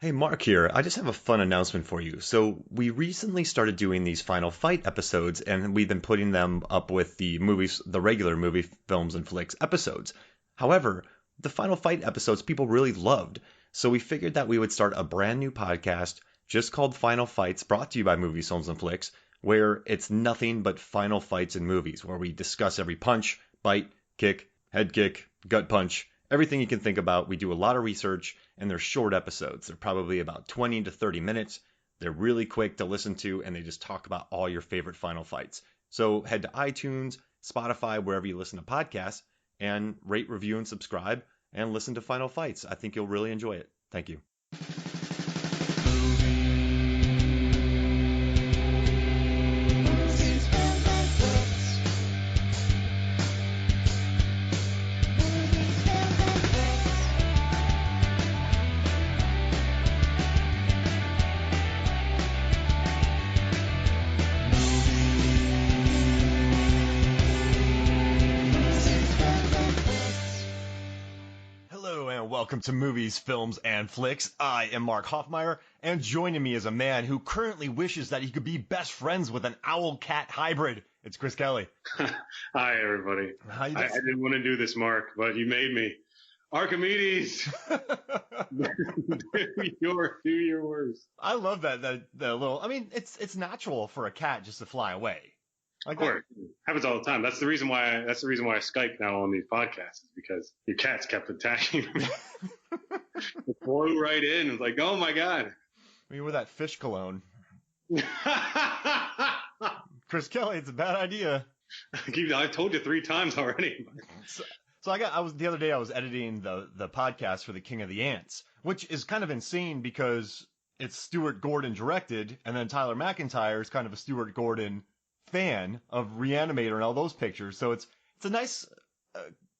Hey, Mark here. I just have a fun announcement for you. So, we recently started doing these Final Fight episodes, and we've been putting them up with the movies, the regular movie, films, and flicks episodes. However, the Final Fight episodes people really loved. So, we figured that we would start a brand new podcast just called Final Fights, brought to you by Movies, Films, and Flicks, where it's nothing but final fights in movies, where we discuss every punch, bite, kick, gut punch, everything you can think about. We do a lot of research and they're short episodes. They're probably about 20 to 30 minutes. They're really quick to listen to and they just talk about all your favorite final fights. So head to iTunes, Spotify, wherever you listen to podcasts, and rate, review, and subscribe and listen to Final Fights. I think you'll really enjoy it. Thank you. Welcome to Movies, Films, and Flicks. I am Mark Hoffmeyer, and joining me is a man who currently wishes that he could be best friends with an owl-cat hybrid. It's Chris Kelly. Hi, everybody. I didn't want to do this, Mark, but you made me. Archimedes! do your worst. I love that little... I mean, it's natural for a cat just to fly away. Like of course, it happens all the time. That's the reason why I Skype now on these podcasts, is because your cats kept attacking me. It flew right in. It was like, oh my god! You were that fish cologne. Chris Kelly, it's a bad idea. I told you 3 times already. So the other day I was editing the podcast for the King of the Ants, which is kind of insane because it's Stuart Gordon directed, and then Tyler McIntyre is kind of a Stuart Gordon fan of Reanimator and all those pictures, so it's a nice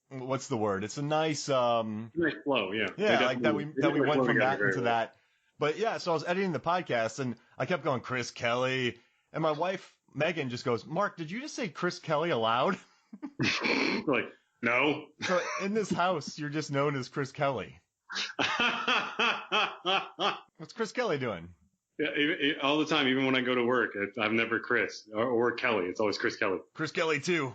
what's the word? It's a nice nice flow, yeah. Yeah, like that we went from that into that. But yeah, so I was editing the podcast and I kept going Chris Kelly, and my wife Megan just goes, "Mark, did you just say Chris Kelly aloud?" Like, no. So in this house, you're just known as Chris Kelly. What's Chris Kelly doing? Yeah, all the time, even when I go to work, I'm never Chris or Kelly. It's always Chris Kelly. Chris Kelly too.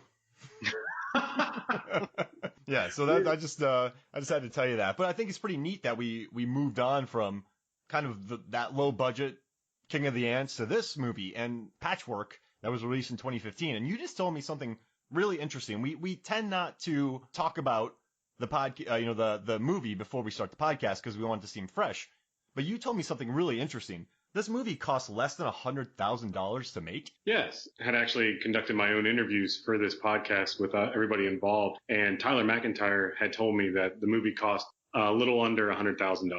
Yeah, so I just had to tell you that. But I think it's pretty neat that we moved on from kind of that low budget King of the Ants to this movie and Patchwork that was released in 2015. And you just told me something really interesting. We tend not to talk about the movie before we start the podcast because we want it to seem fresh. But you told me something really interesting. This movie cost less than $100,000 to make? Yes. I had actually conducted my own interviews for this podcast with everybody involved. And Tyler McIntyre had told me that the movie cost a little under $100,000.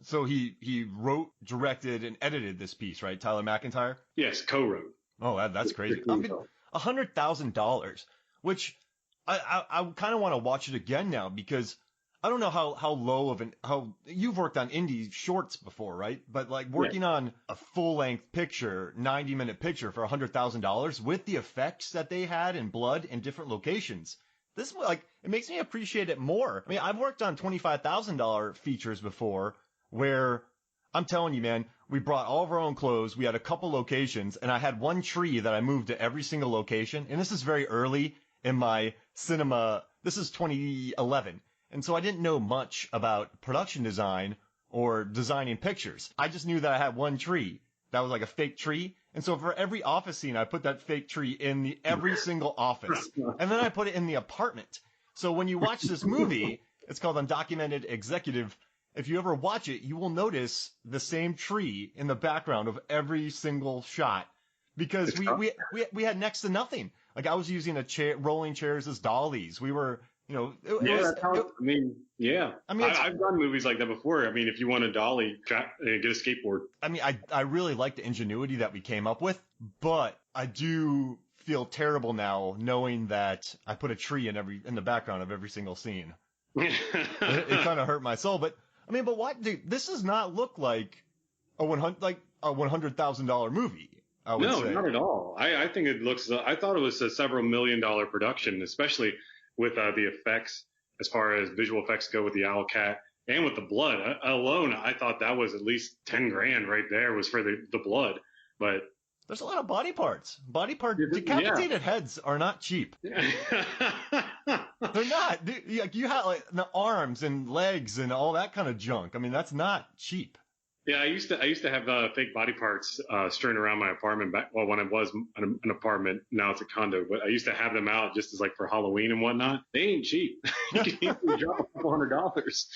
So he wrote, directed, and edited this piece, right? Tyler McIntyre? Yes, co-wrote. Oh, that's crazy. I mean, $100,000, which I kind of want to watch it again now because I don't know how you've worked on indie shorts before, right? But like working on a full length picture, 90-minute picture for $100,000 with the effects that they had in blood in different locations. This it makes me appreciate it more. I mean, I've worked on $25,000 features before where I'm telling you, man, we brought all of our own clothes. We had a couple locations and I had one tree that I moved to every single location. And this is very early in my cinema. This is 2011. And so I didn't know much about production design or designing pictures. I just knew that I had one tree that was like a fake tree. And so for every office scene, I put that fake tree in every single office. And then I put it in the apartment. So when you watch this movie, it's called Undocumented Executive. If you ever watch it, you will notice the same tree in the background of every single shot because we had next to nothing. Like I was using rolling chairs as dollies. We were... I've done movies like that before. I mean, if you want a dolly, get a skateboard. I mean, I really like the ingenuity that we came up with, but I do feel terrible now knowing that I put a tree in the background of every single scene. It kind of hurt my soul, but I mean, but what, dude? This does not look like a $100,000 movie. No, not at all. I think it looks. I thought it was a several $1 million production, especially with the effects, as far as visual effects go with the owl cat. And with the blood alone, I thought that was at least 10 grand right there was for the blood. But there's a lot of body parts. Decapitated heads are not cheap. Yeah. They're not. You have like the arms and legs and all that kind of junk. I mean, that's not cheap. Yeah, I used to have fake body parts strewn around my apartment when it was an apartment. Now it's a condo, but I used to have them out just as like for Halloween and whatnot. They ain't cheap. You can easily drop a couple $100.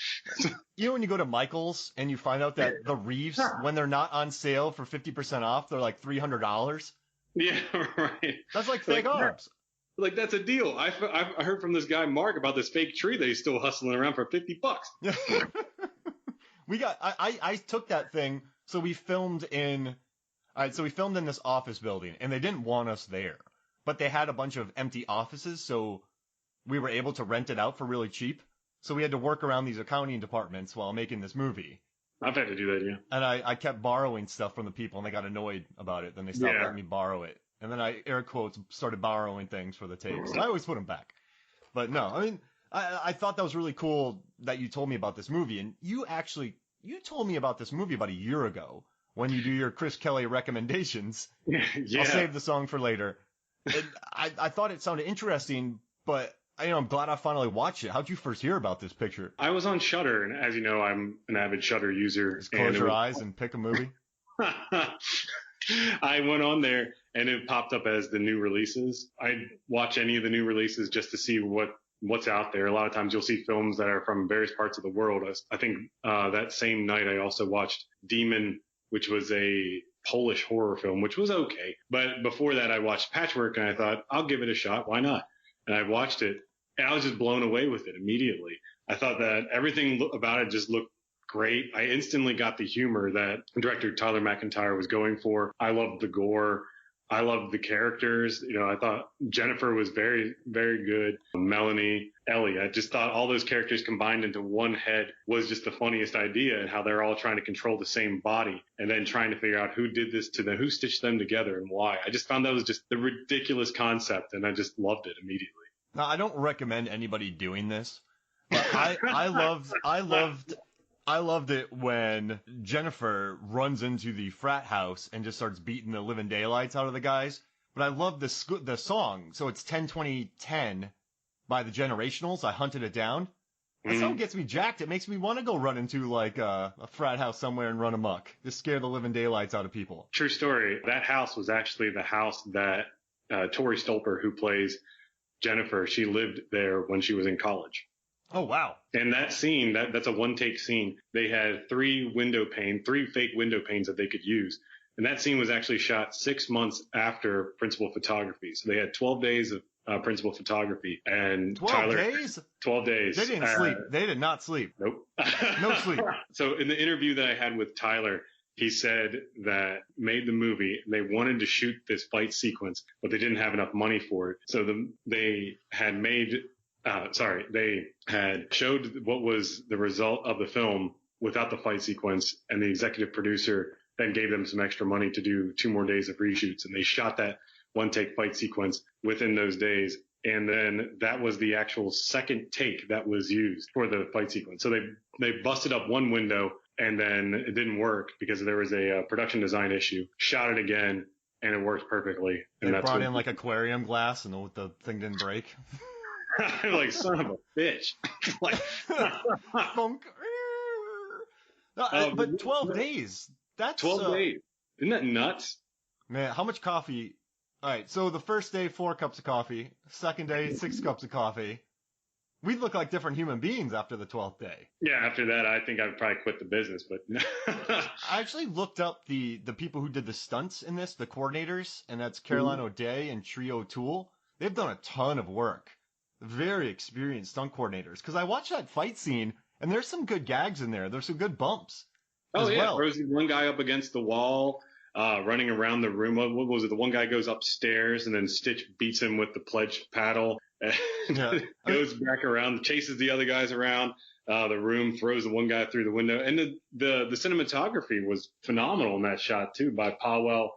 You know, when you go to Michael's and you find out that the Reefs, when they're not on sale for 50% off, they're like $300. Yeah, right. That's like fake arms. Like that's a deal. I heard from this guy Mark about this fake tree that he's still hustling around for $50. I took that thing. So we filmed in this office building, and they didn't want us there, but they had a bunch of empty offices, so we were able to rent it out for really cheap. So we had to work around these accounting departments while making this movie. I've had to do that, yeah. And I kept borrowing stuff from the people, and they got annoyed about it. Then they stopped letting me borrow it. And then I, air quotes, started borrowing things for the tapes. I always put them back. But no, I mean, I thought that was really cool that you told me about this movie. And you told me about this movie about a year ago when you do your Chris Kelly recommendations. Yeah. I'll save the song for later. And I thought it sounded interesting, but I'm glad I finally watched it. How'd you first hear about this picture? I was on Shudder, and as you know, I'm an avid Shudder user. Just close your eyes and pick a movie. I went on there, and it popped up as the new releases. I watch any of the new releases just to see what's out there. A lot of times you'll see films that are from various parts of the world. I think that same night I also watched Demon, which was a Polish horror film, which was okay. But before that, I watched Patchwork, and I thought, I'll give it a shot. Why not? And I watched it, and I was just blown away with it immediately. I thought that everything about it just looked great. I instantly got the humor that director Tyler McIntyre was going for. I loved the gore. I loved the characters. I thought Jennifer was very, very good. Melanie, Ellie. I just thought all those characters combined into one head was just the funniest idea, and how they're all trying to control the same body and then trying to figure out who did this to them, who stitched them together and why. I just found that was just the ridiculous concept, and I just loved it immediately. Now, I don't recommend anybody doing this, but I loved it when Jennifer runs into the frat house and just starts beating the living daylights out of the guys. But I love the song. So it's 10-20-10 by the Generationals. I Hunted It Down. That song gets me jacked. It makes me want to go run into like a frat house somewhere and run amok. Just scare the living daylights out of people. True story. That house was actually the house that Tori Stolper, who plays Jennifer, she lived there when she was in college. Oh, wow. And that scene, that's a one-take scene. They had three fake window panes that they could use. And that scene was actually shot 6 months after principal photography. So they had 12 days of principal photography. And 12 days? 12 days. They didn't sleep. They did not sleep. Nope. No sleep. So in the interview that I had with Tyler, he said that made the movie, they wanted to shoot this fight sequence, but they didn't have enough money for it. So they had showed what was the result of the film without the fight sequence, and the executive producer then gave them some extra money to do 2 more days of reshoots, and they shot that one take fight sequence within those days. And then that was the actual second take that was used for the fight sequence. So they busted up one window, and then it didn't work because there was a production design issue. Shot it again, and it worked perfectly. And they brought in like aquarium glass, and the thing didn't break. Like, son of a bitch. Like, but 12 days. That's 12 days. Isn't that nuts? Man, how much coffee? All right, so the first day, 4 cups of coffee. Second day, 6 cups of coffee. We'd look like different human beings after the 12th day. Yeah, after that, I think I'd probably quit the business, but I actually looked up the people who did the stunts in this, the coordinators, and that's Caroline O'Day and Trio O'Toole. They've done a ton of work. Very experienced stunt coordinators. Because I watched that fight scene, and there's some good gags in there. There's some good bumps. Oh, yeah. Well. There was one guy up against the wall, running around the room. What was it? The one guy goes upstairs, and then Stitch beats him with the pledge paddle. And goes back around, chases the other guys around the room, throws the one guy through the window. And the cinematography was phenomenal in that shot, too, by Paweł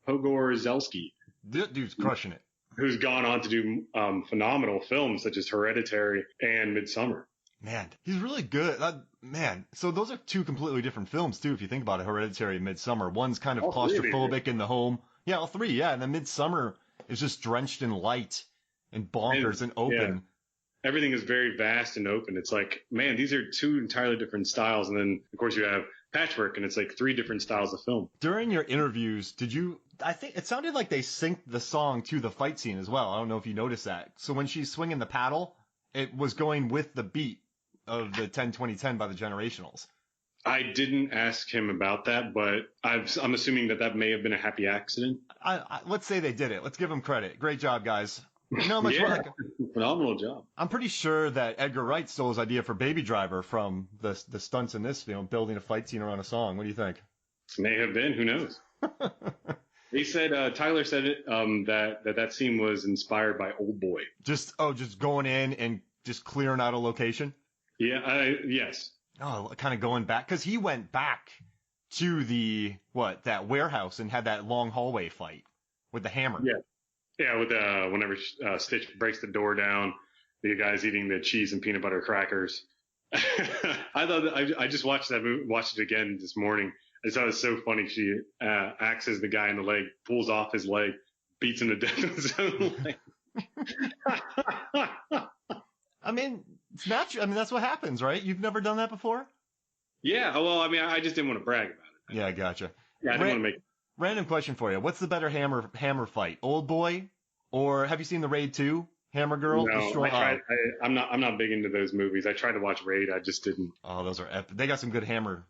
Pogorzelski. That dude's crushing it. Who's gone on to do phenomenal films such as Hereditary and Midsommar. Man, he's really good. Man, so those are two completely different films too, if you think about it. Hereditary and Midsummer. One's kind of All three of these are. claustrophobic in the home. Yeah, all three. Yeah, and then Midsummer is just drenched in light and bonkers and Yeah, open. everything is very vast and open. It's like, man, these are two entirely different styles. And then, of course, you have Patchwork, and it's like three different styles of film. During your interviews, I think it sounded like they synced the song to the fight scene as well. I don't know if you noticed that. So when she's swinging the paddle, it was going with the beat of the 10-20-10 by the Generationals. I didn't ask him about that, but I'm assuming that may have been a happy accident. Let's say they did it. Let's give them credit. Great job, guys. You know how much Yeah, phenomenal job. I'm pretty sure that Edgar Wright stole his idea for Baby Driver from the stunts in this film, building a fight scene around a song. What do you think? May have been. Who knows? He said, Tyler said it, that scene was inspired by Old Boy. Just going in and just clearing out a location? Yeah, yes. Oh, kind of going back, because he went back to that warehouse and had that long hallway fight with the hammer. Yeah. Yeah, with whenever Stitch breaks the door down, the guy's eating the cheese and peanut butter crackers. I just watched that movie, watched it again this morning. I thought it was so funny. She axes the guy in the leg, pulls off his leg, beats him to death with his own leg. I mean, it's natural. I mean, that's what happens, right? You've never done that before? Yeah. Well, I mean, I just didn't want to brag about it. Yeah, I gotcha. Yeah, I didn't want to make. Random question for you. What's the better hammer fight? Old Boy, or have you seen the Raid 2? Hammer Girl? No, I'm not big into those movies. I tried to watch Raid. I just didn't. Oh, those are epic. They got some good hammer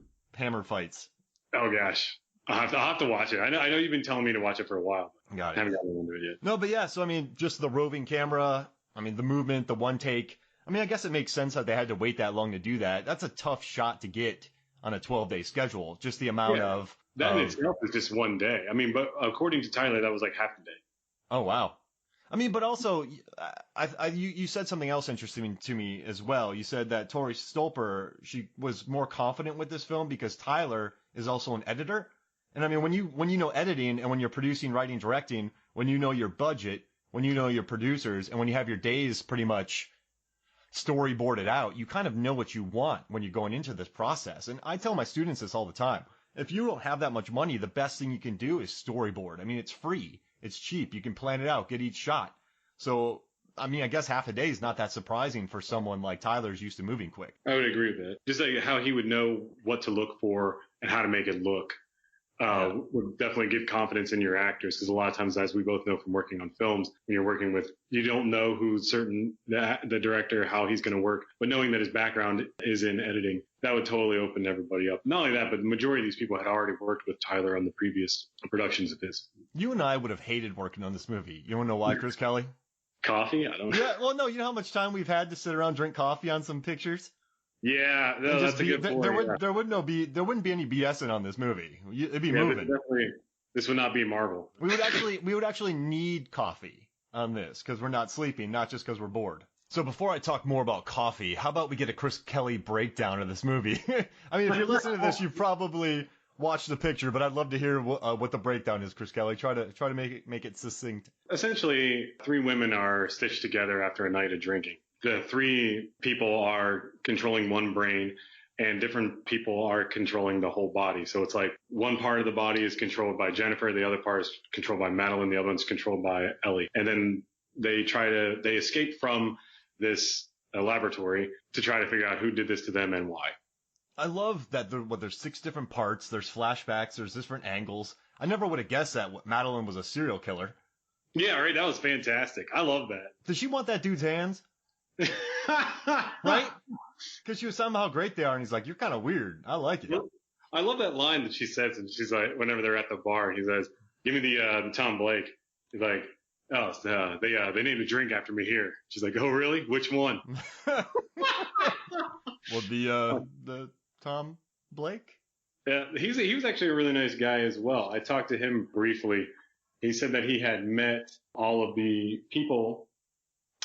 fights. Oh gosh. I'll have to watch it. I know you've been telling me to watch it for a while. Got it. I haven't gotten into it yet. No, but yeah, so I mean, just the roving camera, I mean, the movement, the one take. I mean, I guess it makes sense that they had to wait that long to do that. That's a tough shot to get on a 12-day schedule. Just the amount of... That in itself is just one day. I mean, but according to Tyler, that was like half a day. Oh, wow. I mean, but also, you said something else interesting to me as well. You said that Tori Stolper, she was more confident with this film because Tyler is also an editor. And I mean, when you know editing and when you're producing, writing, directing, when you know your budget, when you know your producers, and when you have your days pretty much storyboarded out, you kind of know what you want when you're going into this process. And I tell my students this all the time. If you don't have that much money, the best thing you can do is storyboard. I mean, it's free. It's cheap. You can plan it out, get each shot. So, I mean, I guess half a day is not that surprising for someone like Tyler's used to moving quick. I would agree with that. Just like how he would know what to look for and how to make it look. Would definitely give confidence in your actors, because a lot of times, as we both know from working on films, when you're working with, you don't know who's the director, how he's going to work, but knowing that his background is in editing, that would totally open everybody up. Not only that, but the majority of these people had already worked with Tyler on the previous productions of his. You and I would have hated working on this movie. You want to know why, Chris Kelly? Coffee? I don't know. Yeah, well, no, you know how much time we've had to sit around, drink coffee on some pictures? Yeah, no, that's a good point. There wouldn't be any BSing on this movie. It'd be moving. This would not be Marvel. We would actually need coffee on this because we're not sleeping, not just because we're bored. So before I talk more about coffee, how about we get a Chris Kelly breakdown of this movie? I mean, if you're listening to this, you've probably watched the picture, but I'd love to hear what the breakdown is, Chris Kelly. Try to make it succinct. Essentially, three women are stitched together after a night of drinking. The three people are controlling one brain, and different people are controlling the whole body. So it's like one part of the body is controlled by Jennifer, the other part is controlled by Madeline, the other one's controlled by Ellie. And then they escape from this laboratory to try to figure out who did this to them and why. I love that there's 6 different parts, there's flashbacks, there's different angles. I never would have guessed that Madeline was a serial killer. Yeah, right, that was fantastic. I love that. Does she want that dude's hands? Right? Because she was somehow great they are, and he's like, you're kind of weird. I like it. I love that line that she says, and she's like, whenever they're at the bar, he says, give me the Tom Blake. He's like, oh, they named a drink after me here. She's like, oh, really? Which one? Well, the Tom Blake? Yeah, he was actually a really nice guy as well. I talked to him briefly. He said that he had met all of the people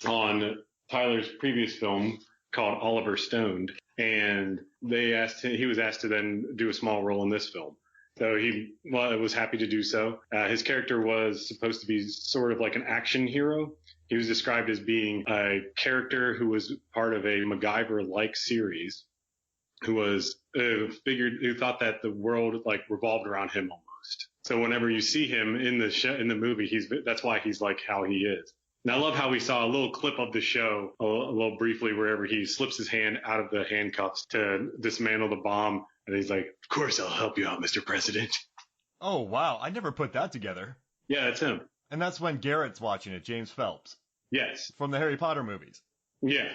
on Tyler's previous film called Oliver Stoned, and he was asked to then do a small role in this film. So he was happy to do so. His character was supposed to be sort of like an action hero. He was described as being a character who was part of a MacGyver-like series, who was who thought that the world like revolved around him almost. So whenever you see him in the movie, that's why he's like how he is. And I love how we saw a little clip of the show a little briefly, wherever he slips his hand out of the handcuffs to dismantle the bomb, and he's like, "Of course, I'll help you out, Mr. President." Oh wow, I never put that together. Yeah, that's him. And that's when Garrett's watching it, James Phelps. Yes. From the Harry Potter movies. Yeah.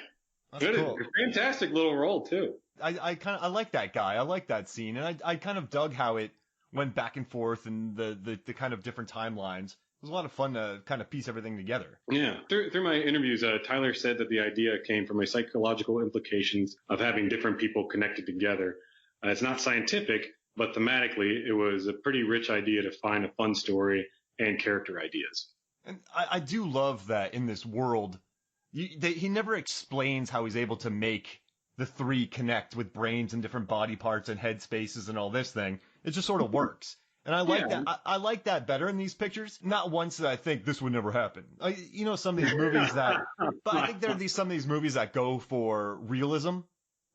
That's cool. Fantastic little role too. I like that guy. I like that scene, and I kind of dug how it went back and forth and the kind of different timelines. It was a lot of fun to kind of piece everything together. Yeah. Through my interviews, Tyler said that the idea came from a psychological implications of having different people connected together. It's not scientific, but thematically, it was a pretty rich idea to find a fun story and character ideas. And I do love that in this world, he never explains how he's able to make the three connect with brains and different body parts and head spaces and all this thing. It just sort of works. And I like that. I like that better in these pictures. Not once that I think this would never happen. Some of these movies that, but I think there are some of these movies that go for realism,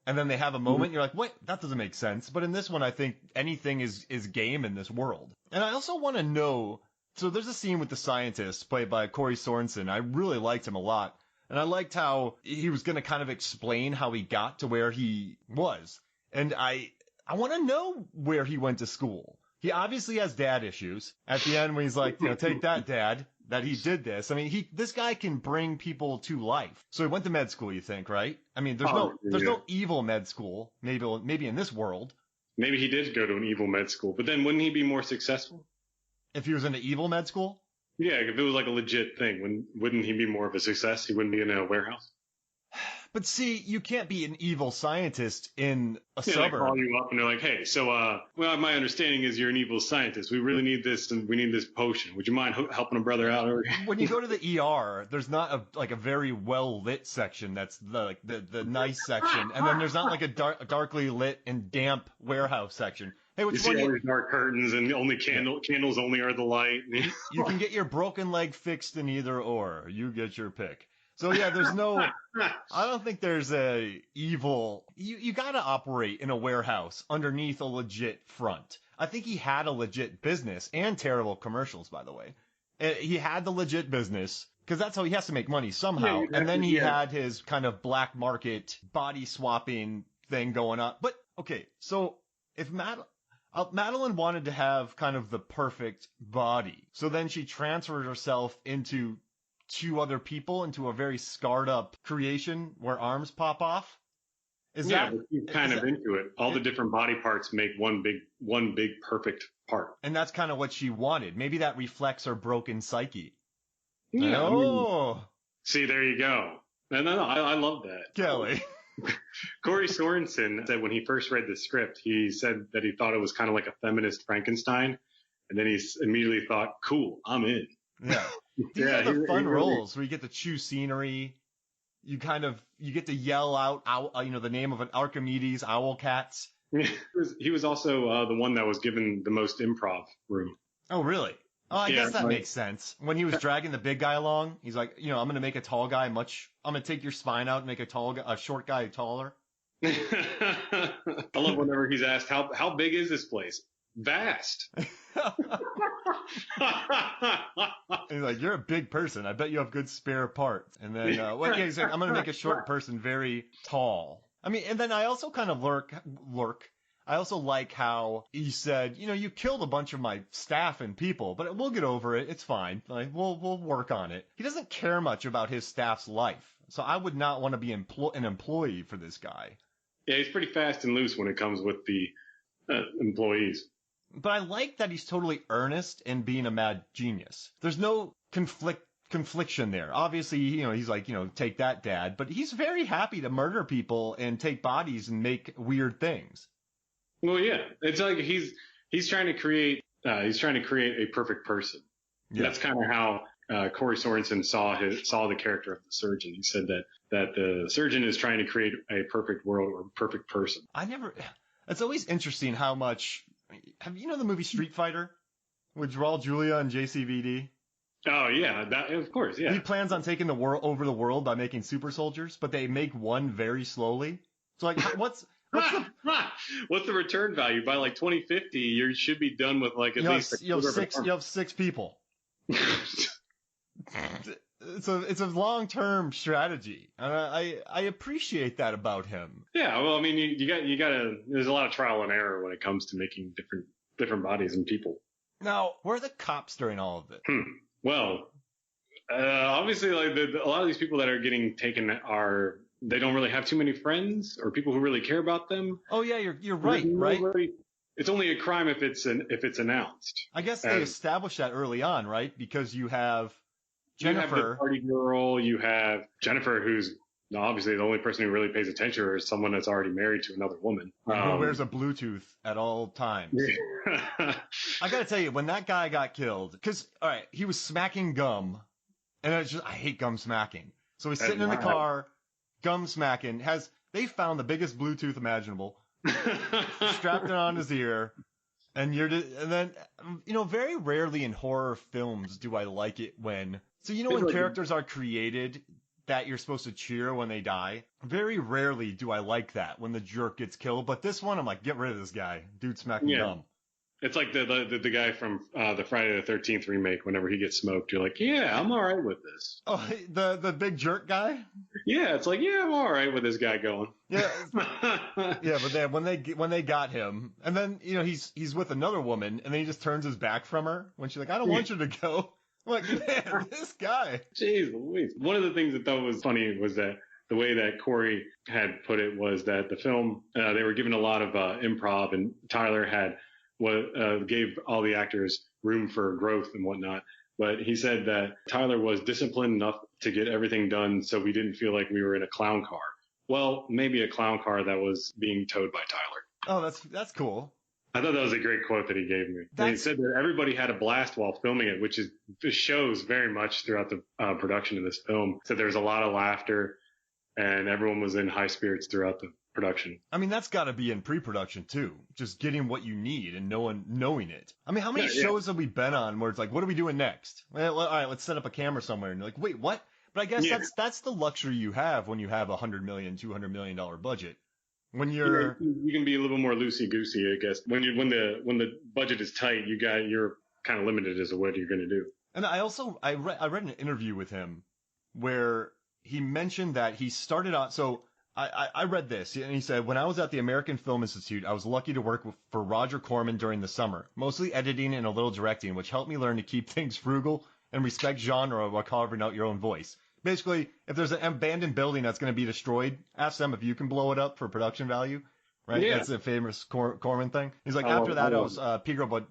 and then they have a moment you're like, wait, that doesn't make sense. But in this one, I think anything is game in this world. And I also want to know. So there's a scene with the scientist played by Corey Sorensen. I really liked him a lot. And I liked how he was going to kind of explain how he got to where he was. And I want to know where he went to school. He obviously has dad issues. At the end when he's like, take that, Dad, that he did this. I mean, this guy can bring people to life. So he went to med school, you think, right? I mean, there's no evil med school, maybe in this world. Maybe he did go to an evil med school, but then wouldn't he be more successful? If he was in an evil med school? Yeah, if it was like a legit thing, wouldn't he be more of a success? He wouldn't be in a warehouse? But see, you can't be an evil scientist in a suburb. They call you up and they're like, hey, so, well, my understanding is you're an evil scientist. We really need this, and we need this potion. Would you mind helping a brother out? When you go to the ER, there's not a very well lit section. That's the nice section, and then there's not like a darkly lit and damp warehouse section. Hey, you see all these dark curtains and only candles only are the light. You can get your broken leg fixed in either or. You get your pick. So yeah, there's no, I don't think there's a evil, you gotta operate in a warehouse underneath a legit front. I think he had a legit business and terrible commercials, by the way. He had the legit business because that's how he has to make money somehow. Yeah, exactly, and then he had his kind of black market body swapping thing going on. But okay, so if Madeline wanted to have kind of the perfect body, so then she transferred herself into two other people into a very scarred up creation where arms pop off. But she's kind of into it. All the different body parts make one big perfect part. And that's kind of what she wanted. Maybe that reflects her broken psyche. Yeah. See, there you go. No, I love that. Kelly. Corey Sorensen said when he first read the script, he said that he thought it was kind of like a feminist Frankenstein. And then he immediately thought, cool, I'm in. Yeah. These are the fun roles where you get to choose scenery. You get to yell out, the name of an Archimedes owl cats. He was also the one that was given the most improv room. Oh, really? Oh, I guess that makes sense. When he was dragging the big guy along, he's like, I'm going to make a tall guy I'm going to take your spine out and make a short guy taller. I love whenever he's asked, how big is this place? Vast. He's like, you're a big person. I bet you have good spare parts. And then, he's like, I'm going to make a short person very tall. I mean, and then I also kind of I also like how he said, you killed a bunch of my staff and people, but we'll get over it. It's fine. Like, we'll work on it. He doesn't care much about his staff's life. So I would not want to be an employee for this guy. Yeah, he's pretty fast and loose when it comes with the employees. But I like that he's totally earnest in being a mad genius. There's no confliction there. Obviously, he's like, take that, Dad. But he's very happy to murder people and take bodies and make weird things. Well, yeah, it's like he's trying to create a perfect person. Yeah. That's kind of how Corey Sorensen saw the character of the surgeon. He said that the surgeon is trying to create a perfect world or a perfect person. It's always interesting how much. Have you know the movie Street Fighter with Raul Julia and JCVD? Oh yeah, that of course, He yeah. plans on taking the world over the world by making super soldiers, but they make one very slowly. So like, what's the What's the return value? By like 2050, you should be done with like at least a quarter of an you have six people. It's a long term strategy. I appreciate that about him. Yeah, well, I mean, you gotta. There's a lot of trial and error when it comes to making different bodies and people. Now, where are the cops during all of it? Well, obviously, like a lot of these people that are getting taken they don't really have too many friends or people who really care about them. Oh yeah, you're right, right? It's only a crime if it's announced. I guess they established that early on, right? Because you have Jennifer, you have the party girl, you have Jennifer, who's obviously the only person who really pays attention to her is someone that's already married to another woman. Who wears a Bluetooth at all times. I gotta tell you, when that guy got killed, because, all right, he was smacking gum, and I hate gum smacking. So he's sitting in the car, gum smacking, they found the biggest Bluetooth imaginable, strapped it on his ear, and then, very rarely in horror films do I like it when characters are created that you're supposed to cheer when they die. Very rarely do I like that when the jerk gets killed, but this one I'm like, get rid of this guy, dude smacking gum. It's like the guy from the Friday the 13th remake. Whenever he gets smoked, you're like, yeah, I'm all right with this. Oh, the big jerk guy? Yeah, it's like, yeah, I'm all right with this guy going. Yeah, yeah, but then when they got him, and then he's with another woman, and then he just turns his back from her when she's like, I don't want you to go. I'm like, man, this guy. Jeez Louise. One of the things that I thought was funny was that the way that Corey had put it was that the film they were given a lot of improv, and Tyler gave all the actors room for growth and whatnot. But he said that Tyler was disciplined enough to get everything done so we didn't feel like we were in a clown car. Well, maybe a clown car that was being towed by Tyler. Oh, that's cool. I thought that was a great quote that he gave me. He said that everybody had a blast while filming it, which shows very much throughout the production of this film. So there was a lot of laughter, and everyone was in high spirits throughout the production. I mean, that's got to be in pre-production too. Just getting what you need and knowing it. I mean, how many shows have we been on where it's like, what are we doing next? Well, all right, let's set up a camera somewhere, and you're like, wait, what? But I guess that's the luxury you have when you have $100 million, $200 million budget. When you can be a little more loosey goosey, I guess. When the budget is tight, you're kind of limited as to what you're going to do. And I read an interview with him where he mentioned that he started out. So I read this, and he said, when I was at the American Film Institute, I was lucky to work for Roger Corman during the summer, mostly editing and a little directing, which helped me learn to keep things frugal and respect genre while carving out your own voice. Basically, if there's an abandoned building that's going to be destroyed, ask them if you can blow it up for production value, right? Yeah. That's a famous Corman thing. He's like, after that, I was Pedro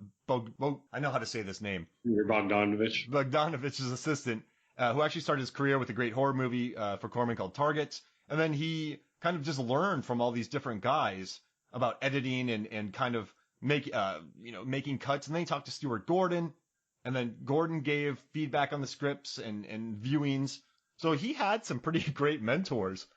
I know how to say this name. Bogdanovich. Bogdanovich's assistant, who actually started his career with a great horror movie for Corman called Target. And then he kind of just learned from all these different guys about editing and kind of making cuts. And then he talked to Stuart Gordon, and then Gordon gave feedback on the scripts and viewings. So he had some pretty great mentors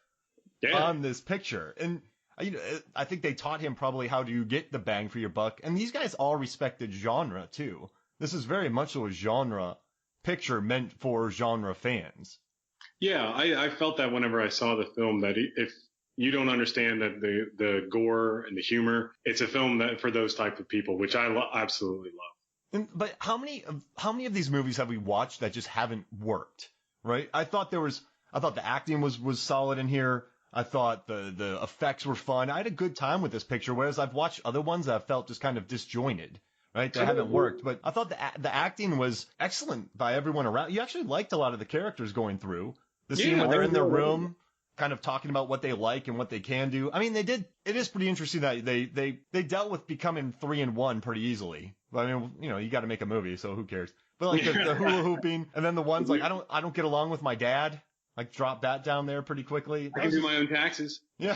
on this picture. And I think they taught him probably how to get the bang for your buck. And these guys all respected genre too. This is very much so a genre picture meant for genre fans. Yeah, I felt that whenever I saw the film, that if you don't understand that the gore and the humor, it's a film that for those type of people, which I absolutely love. But how many of these movies have we watched that just haven't worked? Right? I thought the acting was solid in here. I thought the effects were fun. I had a good time with this picture, whereas I've watched other ones that I felt just kind of disjointed. Right? They haven't worked. But I thought the acting was excellent by everyone around. You actually liked a lot of the characters going through. The scene when they're in their room, kind of talking about what they like and what they can do. I mean, it is pretty interesting that they dealt with becoming 3-in-1 pretty easily. But I mean, you got to make a movie, so who cares? But like the hula hooping, and then the ones like, I don't get along with my dad. Like drop that down there pretty quickly. I can do my own taxes. Yeah.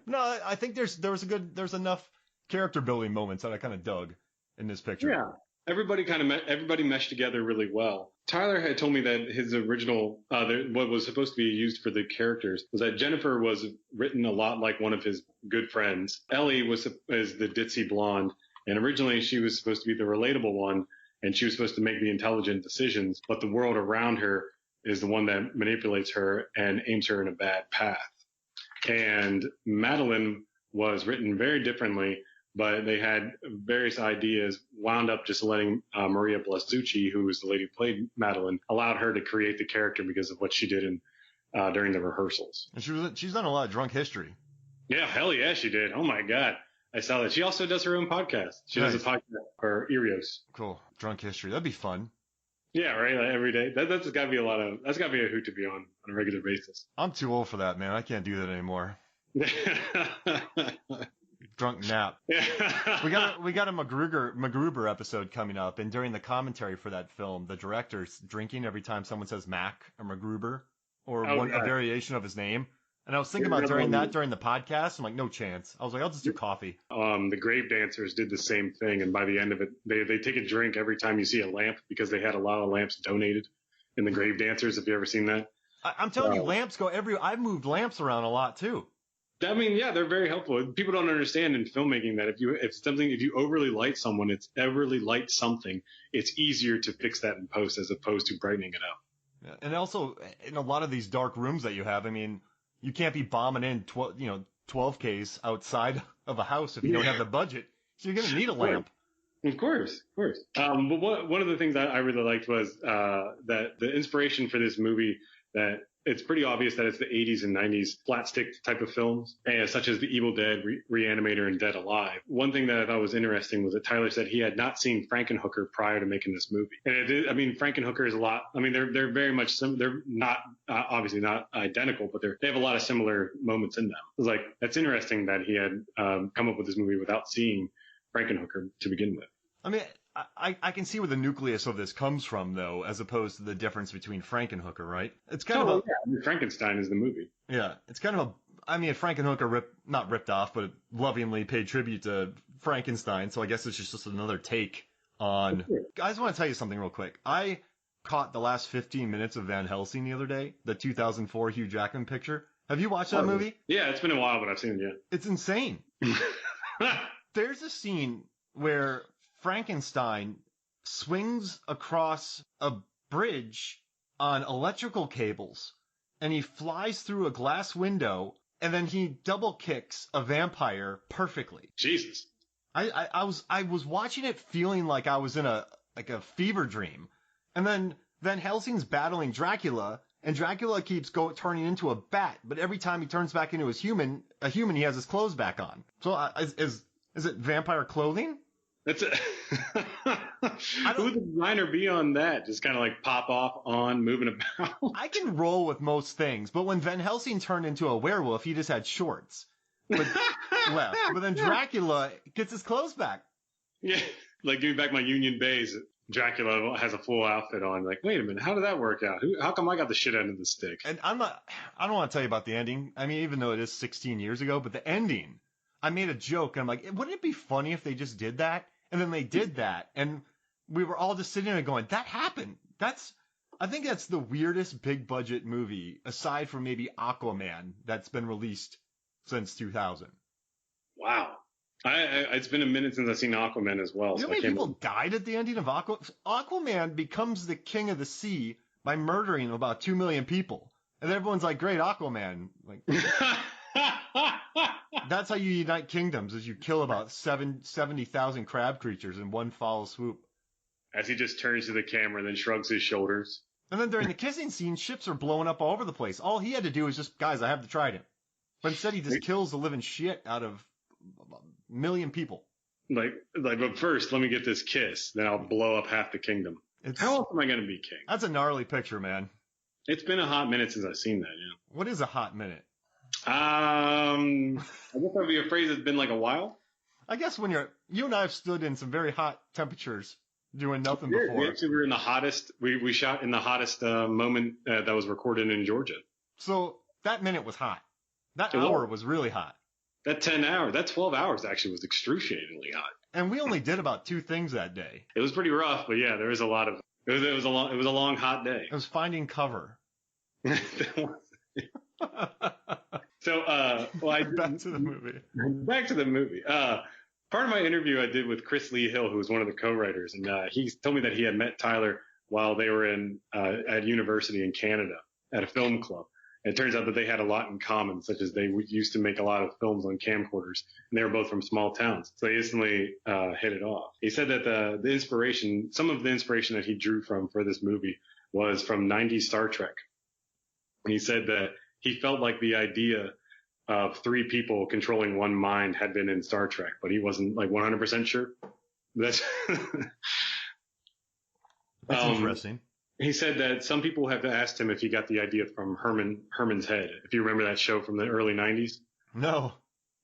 No, I think there's enough character building moments that I kind of dug in this picture. Yeah. Everybody meshed together really well. Tyler had told me that his original, what was supposed to be used for the characters was that Jennifer was written a lot like one of his good friends. Ellie is the ditzy blonde, and originally she was supposed to be the relatable one, and she was supposed to make the intelligent decisions, but the world around her is the one that manipulates her and aims her in a bad path. And Madeline was written very differently, but they had various ideas, wound up just letting Maria Blasucci, who was the lady who played Madeline, allowed her to create the character because of what she did during the rehearsals. And she's done a lot of Drunk History. Yeah, hell yeah, she did. Oh my God. I saw that. She also does her own podcast. She does a podcast for Erios. Cool. Drunk History. That'd be fun. Yeah, right. Like every day. That's got to be that's got to be a hoot to be on a regular basis. I'm too old for that, man. I can't do that anymore. Drunk nap. We got a MacGruber episode coming up, and during the commentary for that film, the director's drinking every time someone says Mac or MacGruber or a variation of his name. And I was thinking about during the podcast, I'm like, no chance. I was like, I'll just do coffee. The Grave Dancers did the same thing, and by the end of it, they take a drink every time you see a lamp because they had a lot of lamps donated in the Grave Dancers. Have you ever seen that? I'm telling you, lamps go I've moved lamps around a lot too. I mean, yeah, they're very helpful. People don't understand in filmmaking that if you overly light something, it's easier to fix that in post as opposed to brightening it up. Yeah. And also, in a lot of these dark rooms that you have, I mean, you can't be bombing in 12Ks outside of a house if you don't have the budget. So you're going to need a lamp. Of course. But one of the things that I really liked was that the inspiration for this movie, that it's pretty obvious that it's the 80s and 90s flat stick type of films, such as The Evil Dead, Reanimator, and Dead Alive. One thing that I thought was interesting was that Tyler said he had not seen Frankenhooker prior to making this movie. And Frankenhooker is a lot. I mean, they're very much they're not obviously not identical, but they have a lot of similar moments in them. It was like, that's interesting that he had come up with this movie without seeing Frankenhooker to begin with. I mean, I can see where the nucleus of this comes from, though, as opposed to the difference between Frankenhooker, right? It's kind of Frankenstein is the movie. Yeah, it's kind of Frankenhooker not ripped off, but lovingly paid tribute to Frankenstein, so I guess it's just another take on... Guys, I want to tell you something real quick. I caught the last 15 minutes of Van Helsing the other day, the 2004 Hugh Jackman picture. Have you watched that movie? Yeah, it's been a while, but I've seen it, yeah. It's insane. There's a scene where Frankenstein swings across a bridge on electrical cables, and he flies through a glass window, and then he double kicks a vampire perfectly. Jesus. I was watching it feeling like I was in a fever dream, and then Van Helsing's battling Dracula, and Dracula keeps turning into a bat, but every time he turns back into a human, he has his clothes back on. So is it vampire clothing? That's who would the designer be on that? Just kind of like pop off, on, moving about. I can roll with most things, but when Van Helsing turned into a werewolf, he just had shorts left. But then Dracula gets his clothes back. Yeah, like give me back my Union Bays. Dracula has a full outfit on. Like, wait a minute, how did that work out? How come I got the shit end of the stick? And I don't want to tell you about the ending. I mean, even though it is 16 years ago, but the ending, I made a joke, and I'm like, wouldn't it be funny if they just did that? And then they did that, and we were all just sitting there going, that happened. I think that's the weirdest big budget movie, aside from maybe Aquaman, that's been released since 2000. Wow. It's been a minute since I've seen Aquaman as well. You know how many people died at the ending of Aquaman? Aquaman becomes the king of the sea by murdering about 2 million people. And everyone's like, great, Aquaman. Like, that's how you unite kingdoms, is you kill about 70,000 crab creatures in one foul swoop. As he just turns to the camera and then shrugs his shoulders. And then during the kissing scene, ships are blowing up all over the place. All he had to do was just, guys, I have the trident. But instead he just kills the living shit out of a million people. But first, let me get this kiss. Then I'll blow up half the kingdom. How else am I going to be king? That's a gnarly picture, man. It's been a hot minute since I've seen that, yeah. What is a hot minute? I guess that would be a phrase that's been like a while. I guess when you and I have stood in some very hot temperatures doing nothing before. We actually were in the hottest, we shot in the hottest moment that was recorded in Georgia. So that minute was hot. That hour was really hot. That 12 hours actually was excruciatingly hot. And we only did about 2 things that day. It was pretty rough, but yeah, there was a lot of, it was a long hot day. It was finding cover. So, back to the movie. Back to the movie. Part of my interview I did with Chris Lee Hill, who was one of the co-writers, and he told me that he had met Tyler while they were at university in Canada at a film club. And it turns out that they had a lot in common, such as they used to make a lot of films on camcorders, and they were both from small towns. So they instantly hit it off. He said that some of the inspiration that he drew from for this movie was from 90s Star Trek. And he said that he felt like the idea of three people controlling one mind had been in Star Trek, but he wasn't like 100% sure. That's interesting. He said that some people have asked him if he got the idea from Herman's Head. If you remember that show from the early 90s. No.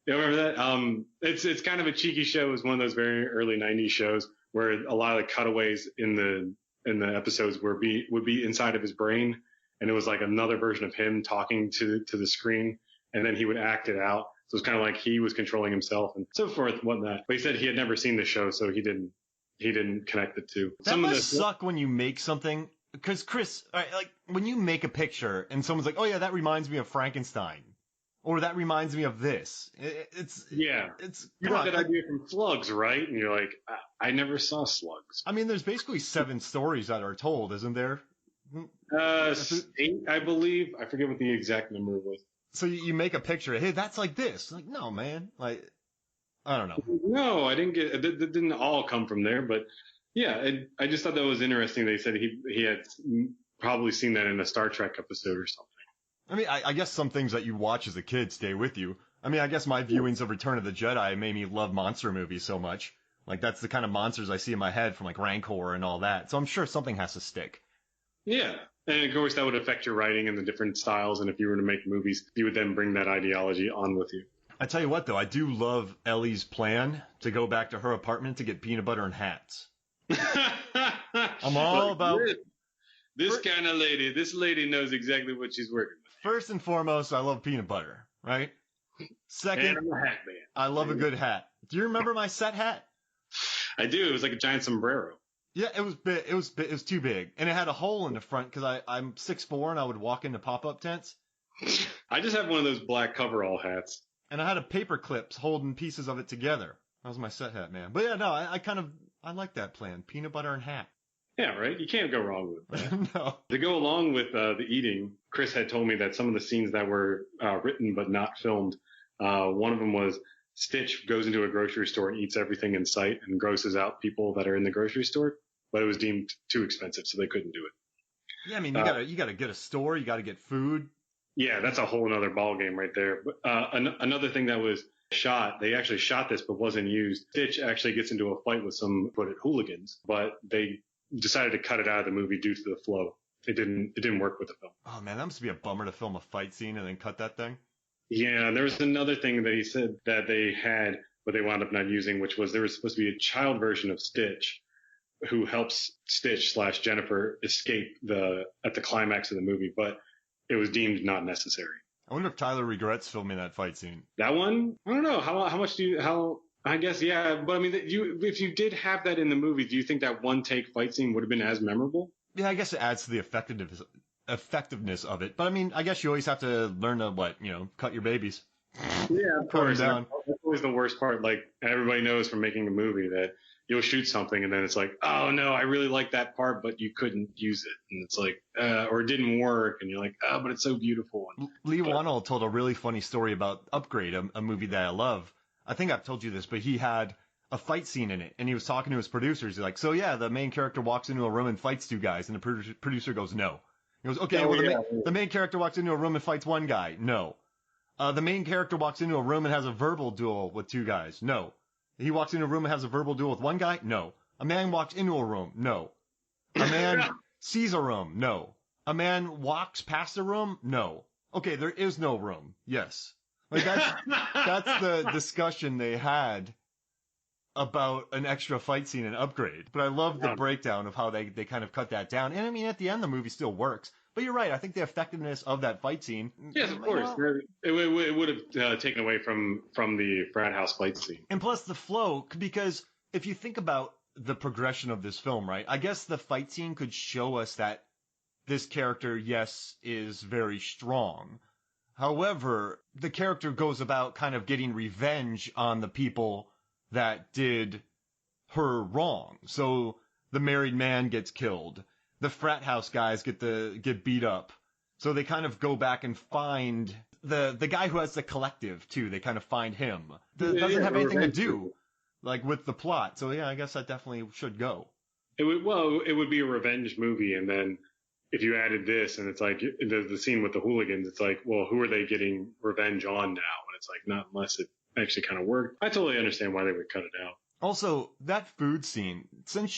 You remember that? It's kind of a cheeky show. It was one of those very early 90s shows where a lot of the cutaways in the episodes would be inside of his brain, and it was like another version of him talking to the screen, and then he would act it out. So it's kind of like he was controlling himself and so forth and whatnot. But he said he had never seen the show, so he didn't connect the two. That must suck when you make something. Because Chris, like when you make a picture and someone's like, "Oh yeah, that reminds me of Frankenstein," or "That reminds me of this," it's you got that idea from Slugs, right? And you're like, I never saw Slugs. I mean, there's basically 7 stories that are told, isn't there? 8, I believe. I forget what the exact number was. So you make a picture. Hey, that's like this. Like, no, man. Like, I don't know. No, I didn't get. It didn't all come from there, but. Yeah, I just thought that was interesting. They said he had probably seen that in a Star Trek episode or something. I mean, I guess some things that you watch as a kid stay with you. I mean, I guess my viewings of Return of the Jedi made me love monster movies so much. Like, that's the kind of monsters I see in my head from, like, Rancor and all that. So I'm sure something has to stick. Yeah. And, of course, that would affect your writing and the different styles. And if you were to make movies, you would then bring that ideology on with you. I tell you what, though, I do love Ellie's plan to go back to her apartment to get peanut butter and hats. I'm all about this kind of lady. This lady knows exactly what she's working with. First and foremost, I love peanut butter, right? Second, I love a good hat. Do you remember my set hat? I do. It was like a giant sombrero. Yeah, it was big. It was too big, and it had a hole in the front because I'm 6'4" and I would walk into pop-up tents. I just have one of those black coverall hats, and I had a paper clips holding pieces of it together. That was my set hat, man. But yeah, no, I like that plan. Peanut butter and hat. Yeah, right? You can't go wrong with that. No. To go along with the eating, Chris had told me that some of the scenes that were written but not filmed, one of them was Stitch goes into a grocery store and eats everything in sight and grosses out people that are in the grocery store, but it was deemed too expensive, so they couldn't do it. Yeah, I mean, you gotta get a store, you gotta get food. Yeah, that's a whole other ballgame right there. But another thing that was shot, they actually shot this but wasn't used. Stitch actually gets into a fight with some hooligans, but they decided to cut it out of the movie due to the flow. It didn't work with the film. Oh man, that must be a bummer to film a fight scene and then cut that thing. Yeah, there was another thing that he said that they had, but they wound up not using, which was there was supposed to be a child version of Stitch who helps Stitch / Jennifer escape at the climax of the movie, but it was deemed not necessary. I wonder if Tyler regrets filming that fight scene. That one? I don't know. How much do you, I guess, yeah. But I mean, if you did have that in the movie, do you think that one take fight scene would have been as memorable? Yeah, I guess it adds to the effectiveness of it. But I mean, I guess you always have to learn to, cut your babies. Yeah, of course. That's always the worst part. Like, everybody knows from making a movie that you'll shoot something and then it's like, oh no, I really like that part, but you couldn't use it. And it's like, or it didn't work. And you're like, oh, but it's so beautiful. Lee Wannell told a really funny story about Upgrade, a movie that I love. I think I've told you this, but he had a fight scene in it and he was talking to his producers. He's like, so yeah, the main character walks into a room and fights 2 guys. And the producer goes, no. He goes, okay, the main character walks into a room and fights 1 guy. No. The main character walks into a room and has a verbal duel with 2 guys. No. He walks into a room and has a verbal duel with 1 guy? No. A man walks into a room? No. A man sees a room? No. A man walks past a room? No. Okay, there is no room. Yes. Like that's the discussion they had about an extra fight scene in Upgrade. But I love the breakdown of how they kind of cut that down. And I mean, at the end, the movie still works. But you're right. I think the effectiveness of that fight scene. Yes, of course. It would have taken away from the frat house fight scene. And plus the flow, because if you think about the progression of this film, right, I guess the fight scene could show us that this character, yes, is very strong. However, the character goes about kind of getting revenge on the people that did her wrong. So the married man gets killed. The frat house guys get beat up. So they kind of go back and find the guy who has the collective too. They kind of find him. That doesn't have anything to do like with the plot. So yeah, I guess that definitely should go. It would be a revenge movie, and then if you added this, and it's like the scene with the hooligans, it's like, well, who are they getting revenge on now? And it's like, not unless it actually kind of worked. I totally understand why they would cut it out. Also, that food scene,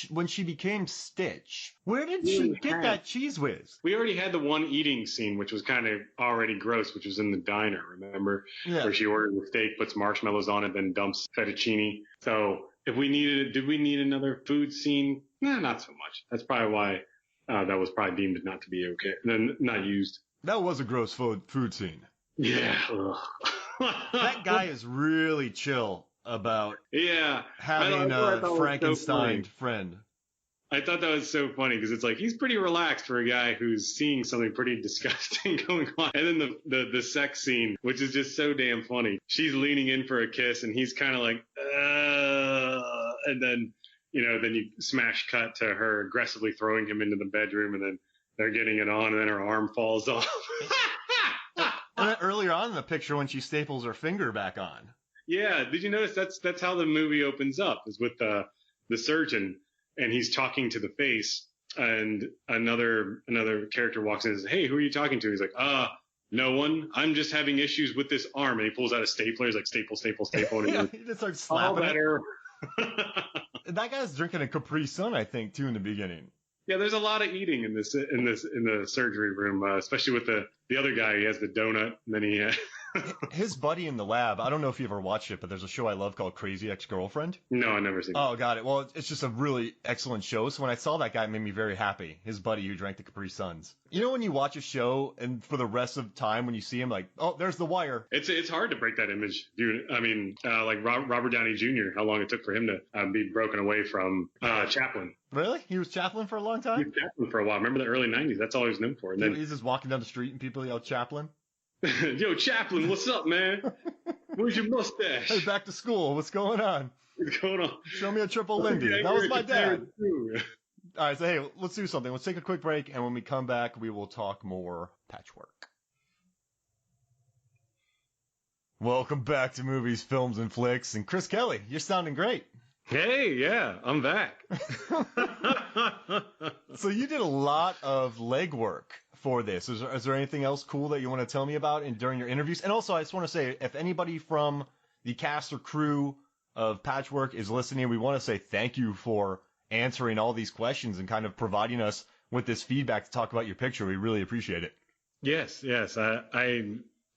when she became Stitch, where did she get that cheese whiz? We already had the one eating scene, which was kind of already gross, which was in the diner, remember? Yeah. Where she orders a steak, puts marshmallows on it, then dumps fettuccine. So did we need another food scene? Nah, not so much. That's probably why that was probably deemed not to be okay, not used. That was a gross food scene. Yeah. That guy is really chill about having a Frankenstein friend. I thought that was so funny because it's like he's pretty relaxed for a guy who's seeing something pretty disgusting going on. And then the sex scene, which is just so damn funny. She's leaning in for a kiss and he's kind of like, and then, then you smash cut to her aggressively throwing him into the bedroom, and then they're getting it on, and then her arm falls off. And then earlier on in the picture when she staples her finger back on. Yeah, did you notice that's how the movie opens up, is with the surgeon, and he's talking to the face, and another character walks in and says, "Hey, who are you talking to?" He's like, no one. I'm just having issues with this arm." And he pulls out a stapler. He's like, staple, staple, staple. And yeah, he just starts slapping it. That guy's drinking a Capri Sun, I think, too, in the beginning. Yeah, there's a lot of eating in the surgery room, especially with the other guy. He has the donut, and then he. His buddy in the lab, I don't know if you ever watched it, but there's a show I love called Crazy Ex-Girlfriend. No, I've never seen it. Oh, got it. Well, it's just a really excellent show. So when I saw that guy, it made me very happy. His buddy who drank the Capri Suns. You know when you watch a show and for the rest of the time when you see him, like, oh, there's the wire. It's hard to break that image, dude. I mean, like Robert Downey Jr., how long it took for him to be broken away from Chaplin. Really? He was Chaplin for a long time? He was Chaplin for a while. Remember the early 90s? That's all he was known for. And then he's just walking down the street and people yell Chaplin. Yo, Chaplin, what's up, man? Where's your mustache? Hey, back to school. What's going on? What's going on? Show me a triple Lindy. That was my dad. All right, so hey, let's do something. Let's take a quick break, and when we come back, we will talk more Patchwork. Welcome back to Movies, Films, and Flicks. And Chris Kelly, you're sounding great. Hey, yeah, I'm back. So you did a lot of legwork for this. Is there anything else cool that you want to tell me about during your interviews? And also, I just want to say, if anybody from the cast or crew of Patchwork is listening, we want to say thank you for answering all these questions and kind of providing us with this feedback to talk about your picture. We really appreciate it. Yes. I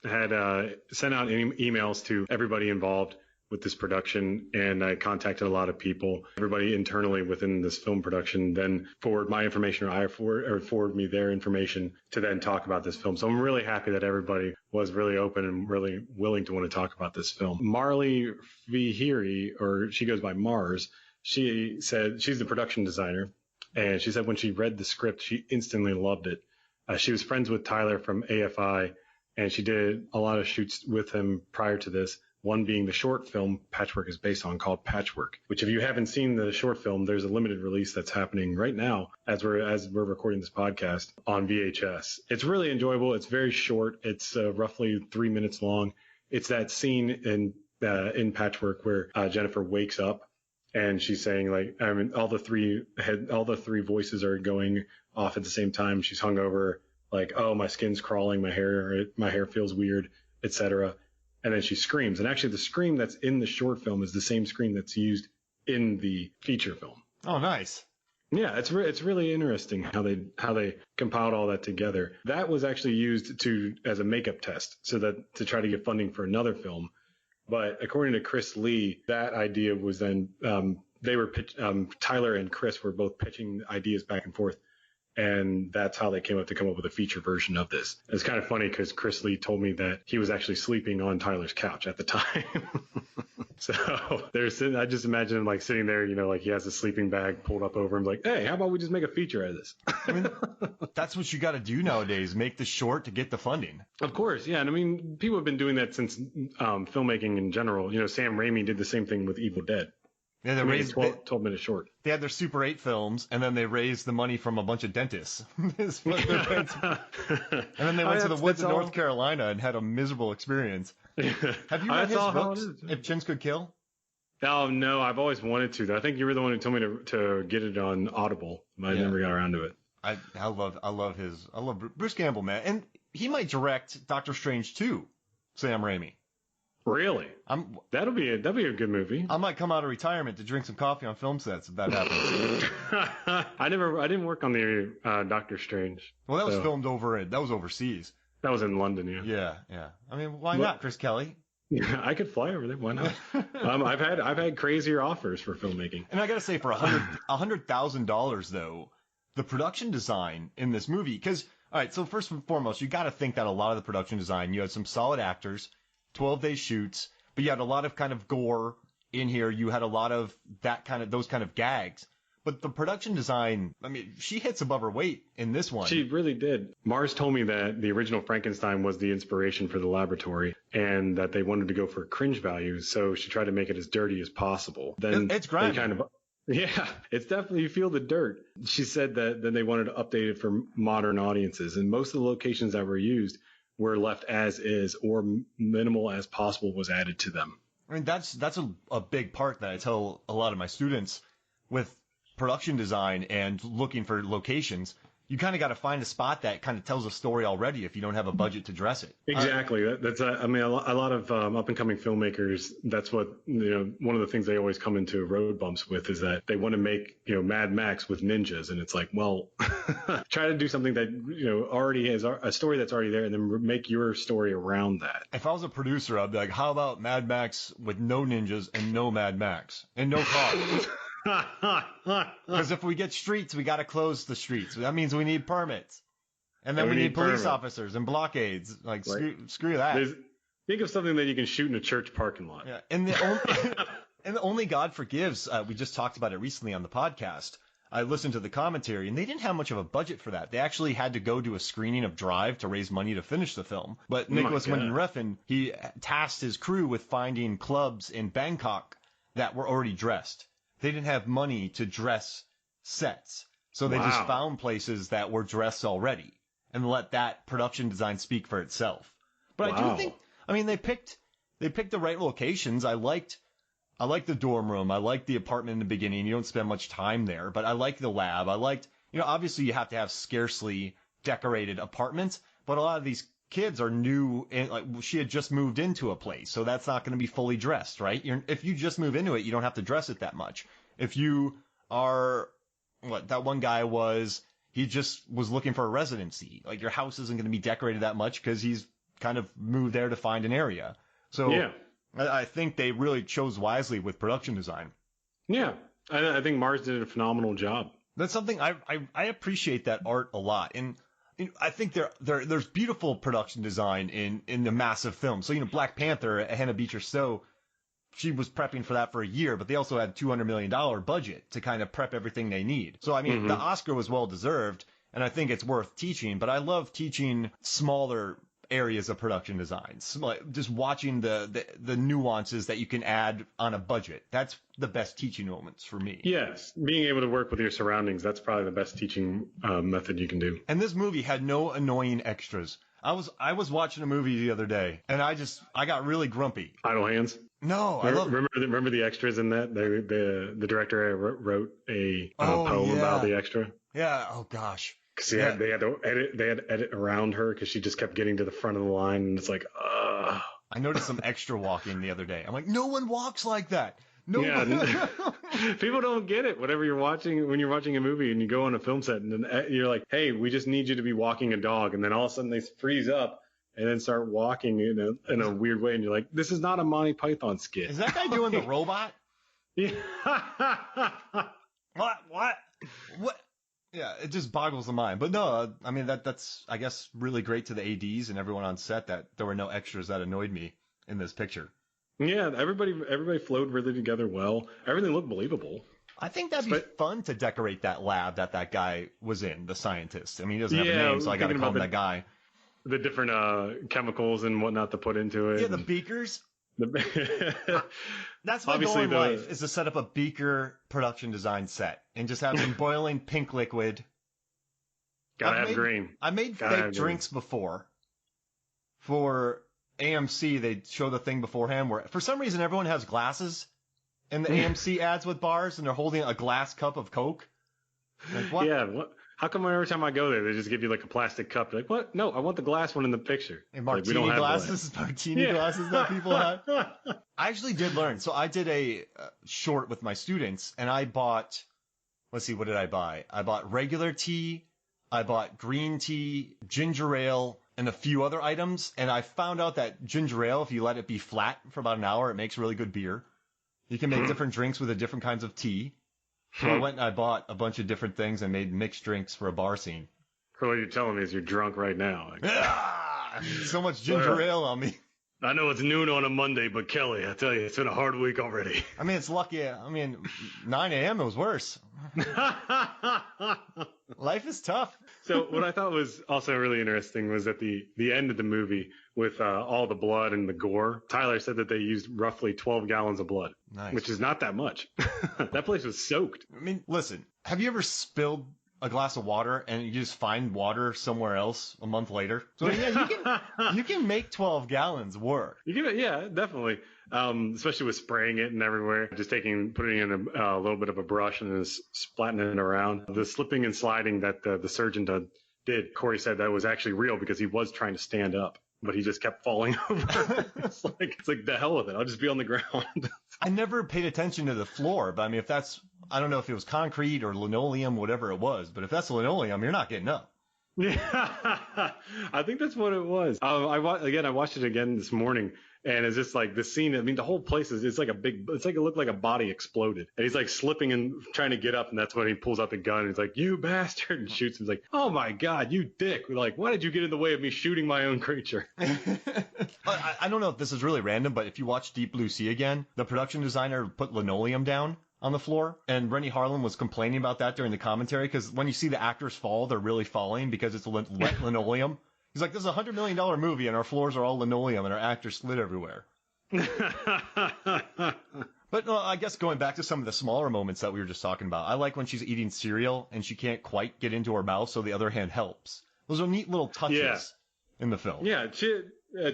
had sent out emails to everybody involved with this production, and I contacted a lot of people. Everybody internally within this film production then forward my information, or forward me their information to then talk about this film. So I'm really happy that everybody was really open and really willing to want to talk about this film. Marley Vihiri, or she goes by Mars, she said she's the production designer, and she said when she read the script, she instantly loved it. She was friends with Tyler from AFI, and she did a lot of shoots with him prior to this. One being the short film Patchwork is based on, called Patchwork, which if you haven't seen the short film, there's a limited release that's happening right now as we're recording this podcast on VHS. It's really enjoyable. It's very short. It's roughly 3 minutes long. It's that scene in Patchwork where Jennifer wakes up and she's saying, like, I mean, all the three voices are going off at the same time. She's hungover, like, oh, my skin's crawling, my hair feels weird, etc. And then she screams. And actually the scream that's in the short film is the same scream that's used in the feature film. Oh, nice. Yeah, it's really interesting how they compiled all that together. That was actually used as a makeup test, so that to try to get funding for another film. But according to Chris Lee, that idea was then Tyler and Chris were both pitching ideas back and forth. And that's how they come up with a feature version of this. It's kind of funny because Chris Lee told me that he was actually sleeping on Tyler's couch at the time. So I just imagine him like sitting there, like he has a sleeping bag pulled up over him, like, hey, how about we just make a feature out of this? I mean, that's what you got to do nowadays. Make the short to get the funding. Of course. Yeah. And I mean, people have been doing that since filmmaking in general. Sam Raimi did the same thing with Evil Dead. Yeah, they raised 12 minutes short. They had their Super 8 films, and then they raised the money from a bunch of dentists. And then they went to the woods of North Carolina and had a miserable experience. Have you read his books, If Chins Could Kill? Oh, no, I've always wanted to. I think you were the one who told me to get it on Audible. I never got around to it. I love Bruce Campbell, man. And he might direct Doctor Strange 2, Sam Raimi. Really? That'll be a good movie. I might come out of retirement to drink some coffee on film sets if that happens. I didn't work on the Doctor Strange. Well, that was filmed overseas. That was in London, yeah. Yeah. I mean, why not, Chris Kelly? I could fly over there. Why not? I've had crazier offers for filmmaking. And I gotta say, for $100,000 though, the production design in this movie, because all right, so first and foremost, you got to think that a lot of the production design, you had some solid actors, 12-day shoots, but you had a lot of kind of gore in here. You had a lot of those kind of gags. But the production design, I mean, she hits above her weight in this one. She really did. Mars told me that the original Frankenstein was the inspiration for the laboratory and that they wanted to go for cringe value. So she tried to make it as dirty as possible. Then it's grimy. Yeah, it's definitely, you feel the dirt. She said that then they wanted to update it for modern audiences. And most of the locations that were used were left as is, or minimal as possible was added to them. I mean, that's a big part that I tell a lot of my students with production design and looking for locations. You kind of got to find a spot that kind of tells a story already if you don't have a budget to dress it. Exactly. That's I mean, a lot of up and coming filmmakers, that's what, one of the things they always come into road bumps with is that they want to make, Mad Max with ninjas. And it's like, well, try to do something that, already has a story that's already there and then make your story around that. If I was a producer, I'd be like, how about Mad Max with no ninjas and no Mad Max and no cars? Because if we get streets, we got to close the streets. That means we need permits. And then we need police officers and blockades. Like, screw that. Think of something that you can shoot in a church parking lot. Yeah. And the only God Forgives, we just talked about it recently on the podcast. I listened to the commentary, and they didn't have much of a budget for that. They actually had to go do a screening of Drive to raise money to finish the film. But Nicholas Winding Refn, he tasked his crew with finding clubs in Bangkok that were already dressed. They didn't have money to dress sets. So they just found places that were dressed already and let that production design speak for itself. But I do think, I mean, they picked the right locations. I liked the dorm room. I liked the apartment in the beginning. You don't spend much time there, but I liked the lab. I liked, obviously you have to have scarcely decorated apartments, but a lot of these kids are new, and like she had just moved into a place, so that's not going to be fully dressed, right? If you just move into it, you don't have to dress it that much. If you are that one guy he just was looking for a residency. Like your house isn't going to be decorated that much because he's kind of moved there to find an area. So yeah. I think they really chose wisely with production design. Yeah, I think Mars did a phenomenal job. That's something I appreciate that art a lot. And I think there's beautiful production design in the massive film. So, Black Panther, Hannah Beecher Stowe, she was prepping for that for a year, but they also had $200 million budget to kind of prep everything they need. So, I mean, the Oscar was well deserved, and I think it's worth teaching, but I love teaching smaller areas of production designs, like just watching the nuances that you can add on a budget. That's the best teaching moments for me. Yes, being able to work with your surroundings, that's probably the best teaching method you can do. And this movie had no annoying extras. I was watching a movie the other day, and I got really grumpy. Idle Hands? No, remember the extras in that? The director wrote a poem about the extra. Yeah. Oh gosh. Because they had to edit around her because she just kept getting to the front of the line, and it's like, I noticed some extra walking the other day. I'm like, no one walks like that. No. Yeah. People don't get it. When you're watching a movie and you go on a film set and then you're like, hey, we just need you to be walking a dog, and then all of a sudden they freeze up and then start walking in a weird way, and you're like, this is not a Monty Python skit. Is that guy doing the robot? Yeah. What? Yeah, just boggles the mind. But no, I mean, that's, I guess, really great to the ADs and everyone on set that there were no extras that annoyed me in this picture. Yeah, everybody flowed really together well. Everything looked believable. I think that'd be fun to decorate that lab that guy was in, the scientist. I mean, he doesn't have a name, so I got to call him that guy. The different chemicals and whatnot to put into it. Yeah, the beakers. That's my goal in life, is to set up a beaker production design set and just have some boiling pink liquid. Gotta have green. I made fake drinks before. For AMC, they show the thing beforehand where, for some reason, everyone has glasses in the AMC ads with bars, and they're holding a glass cup of Coke. Like, what? Yeah, how come every time I go there, they just give you like a plastic cup? You're like, what? No, I want the glass one in the picture. And martini glasses that people have. I actually did learn. So I did a short with my students, and I bought, let's see, what did I buy? I bought regular tea, I bought green tea, ginger ale, and a few other items. And I found out that ginger ale, if you let it be flat for about an hour, it makes really good beer. You can make different drinks with the different kinds of tea. So I went and I bought a bunch of different things and made mixed drinks for a bar scene. So what you're telling me is you're drunk right now. So much ginger ale on me. I know it's noon on a Monday, but Kelly, I tell you, it's been a hard week already. I mean, it's lucky. I mean, 9 a.m. it was worse. Life is tough. So what I thought was also really interesting was at the end of the movie with all the blood and the gore, Tyler said that they used roughly 12 gallons of blood, which is not that much. That place was soaked. I mean, listen, have you ever spilled a glass of water and you just find water somewhere else a month later? So yeah, you can make 12 gallons work. Yeah, definitely. Especially with spraying it and everywhere, just putting in a little bit of a brush and just splatting it around. The slipping and sliding that the surgeon did, Corey said that was actually real because he was trying to stand up, but he just kept falling over. It's like the hell with it. I'll just be on the ground. I never paid attention to the floor, but I mean, I don't know if it was concrete or linoleum, whatever it was, but if that's linoleum, you're not getting up. Yeah, I think that's what it was. I watched it again this morning, and it's just like the scene. I mean, the whole place it's like it looked like a body exploded, and he's like slipping and trying to get up, and that's when he pulls out the gun. And he's like, "You bastard!" and shoots him. He's like, "Oh my God, you dick!" We're like, why did you get in the way of me shooting my own creature? I don't know if this is really random, but if you watch Deep Blue Sea again, the production designer put linoleum down on the floor, and Rennie Harlan was complaining about that during the commentary, because when you see the actors fall, they're really falling because it's linoleum. He's like, this is a $100 million movie, and our floors are all linoleum, and our actors slid everywhere. But I guess going back to some of the smaller moments that we were just talking about, I like when she's eating cereal, and she can't quite get into her mouth, so the other hand helps. Those are neat little touches in the film. Yeah,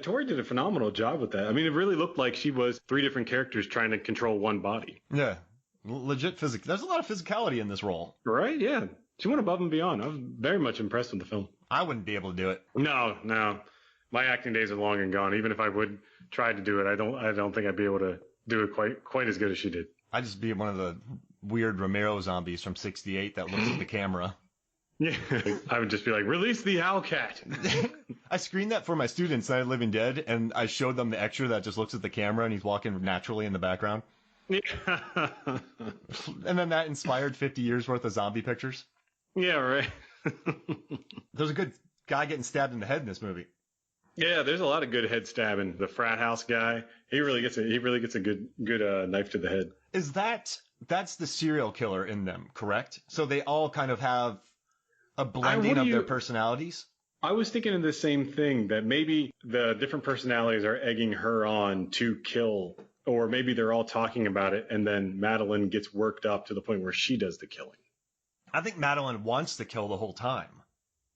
Tori did a phenomenal job with that. I mean, it really looked like she was 3 different characters trying to control one body. Yeah. Legit physics. There's a lot of physicality in this role. Right? Yeah. She went above and beyond. I was very much impressed with the film. I wouldn't be able to do it. No. My acting days are long and gone. Even if I would try to do it, I don't think I'd be able to do it quite as good as she did. I'd just be one of the weird Romero zombies from '68 that looks at the camera. Yeah. I would just be like, release the owl cat. I screened that for my students, Night of the Living Dead, and I showed them the extra that just looks at the camera and he's walking naturally in the background. Yeah. And then that inspired 50 years worth of zombie pictures. Yeah, right. There's a good guy getting stabbed in the head in this movie. Yeah, there's a lot of good head stabbing. The frat house guy, he really gets a good knife to the head. That's the serial killer in them, correct? So they all kind of have a blending of their personalities? I was thinking of the same thing, that maybe the different personalities are egging her on to kill. Or maybe they're all talking about it, and then Madeline gets worked up to the point where she does the killing. I think Madeline wants to kill the whole time.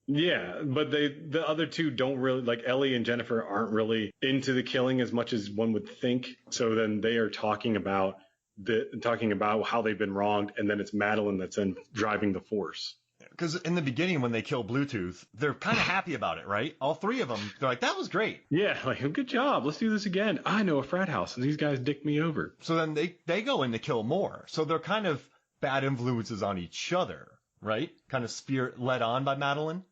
Yeah, but the other two don't really, like Ellie and Jennifer aren't really into the killing as much as one would think. So then they are talking about how they've been wronged, and then it's Madeline that's then driving the force. Because in the beginning, when they kill Bluetooth, they're kind of happy about it, right? All 3 of them, they're like, that was great. Yeah, like, good job. Let's do this again. I know a frat house, and these guys dicked me over. So then they go in to kill more. So they're kind of bad influences on each other, right? Kind of led on by Madeline.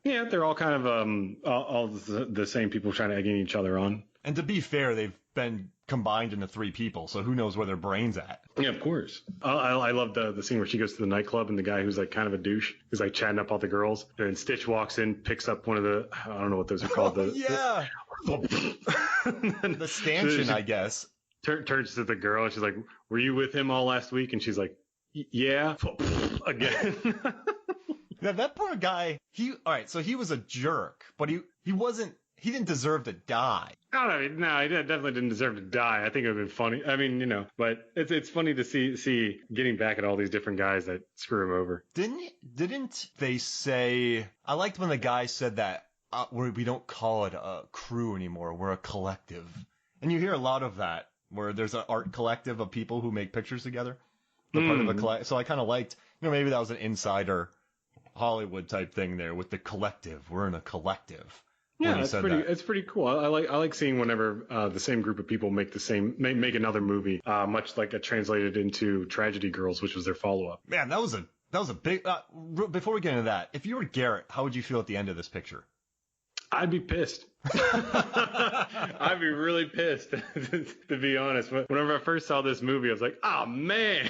Yeah, they're all kind of all the same people trying to egg each other on. And to be fair, they've been combined into 3 people, so who knows where their brain's at. Yeah, of course. I love the scene where she goes to the nightclub and the guy who's like kind of a douche is like chatting up all the girls, and then Stitch walks in, picks up one of the, I don't know what those are called. The stanchion, I guess. Turns to the girl and she's like, "Were you with him all last week?" And she's like, "Yeah." Again. Now, that poor guy, all right, so he was a jerk, but he didn't deserve to die. No, he definitely didn't deserve to die. I think it would have been funny. I mean, but it's funny to see getting back at all these different guys that screw him over. Didn't they say, I liked when the guy said that, we don't call it a crew anymore, we're a collective. And you hear a lot of that, where there's an art collective of people who make pictures together. They're part of a collective. So I kind of liked, maybe that was an insider Hollywood type thing there with the collective. We're in a collective. Yeah, it's pretty cool. I like seeing whenever the same group of people make another movie, much like it translated into Tragedy Girls, which was their follow-up. Man, that was a big. Before we get into that, if you were Garrett, how would you feel at the end of this picture? I'd be pissed. I'd be really pissed, to be honest. Whenever I first saw this movie, I was like, "Oh man!"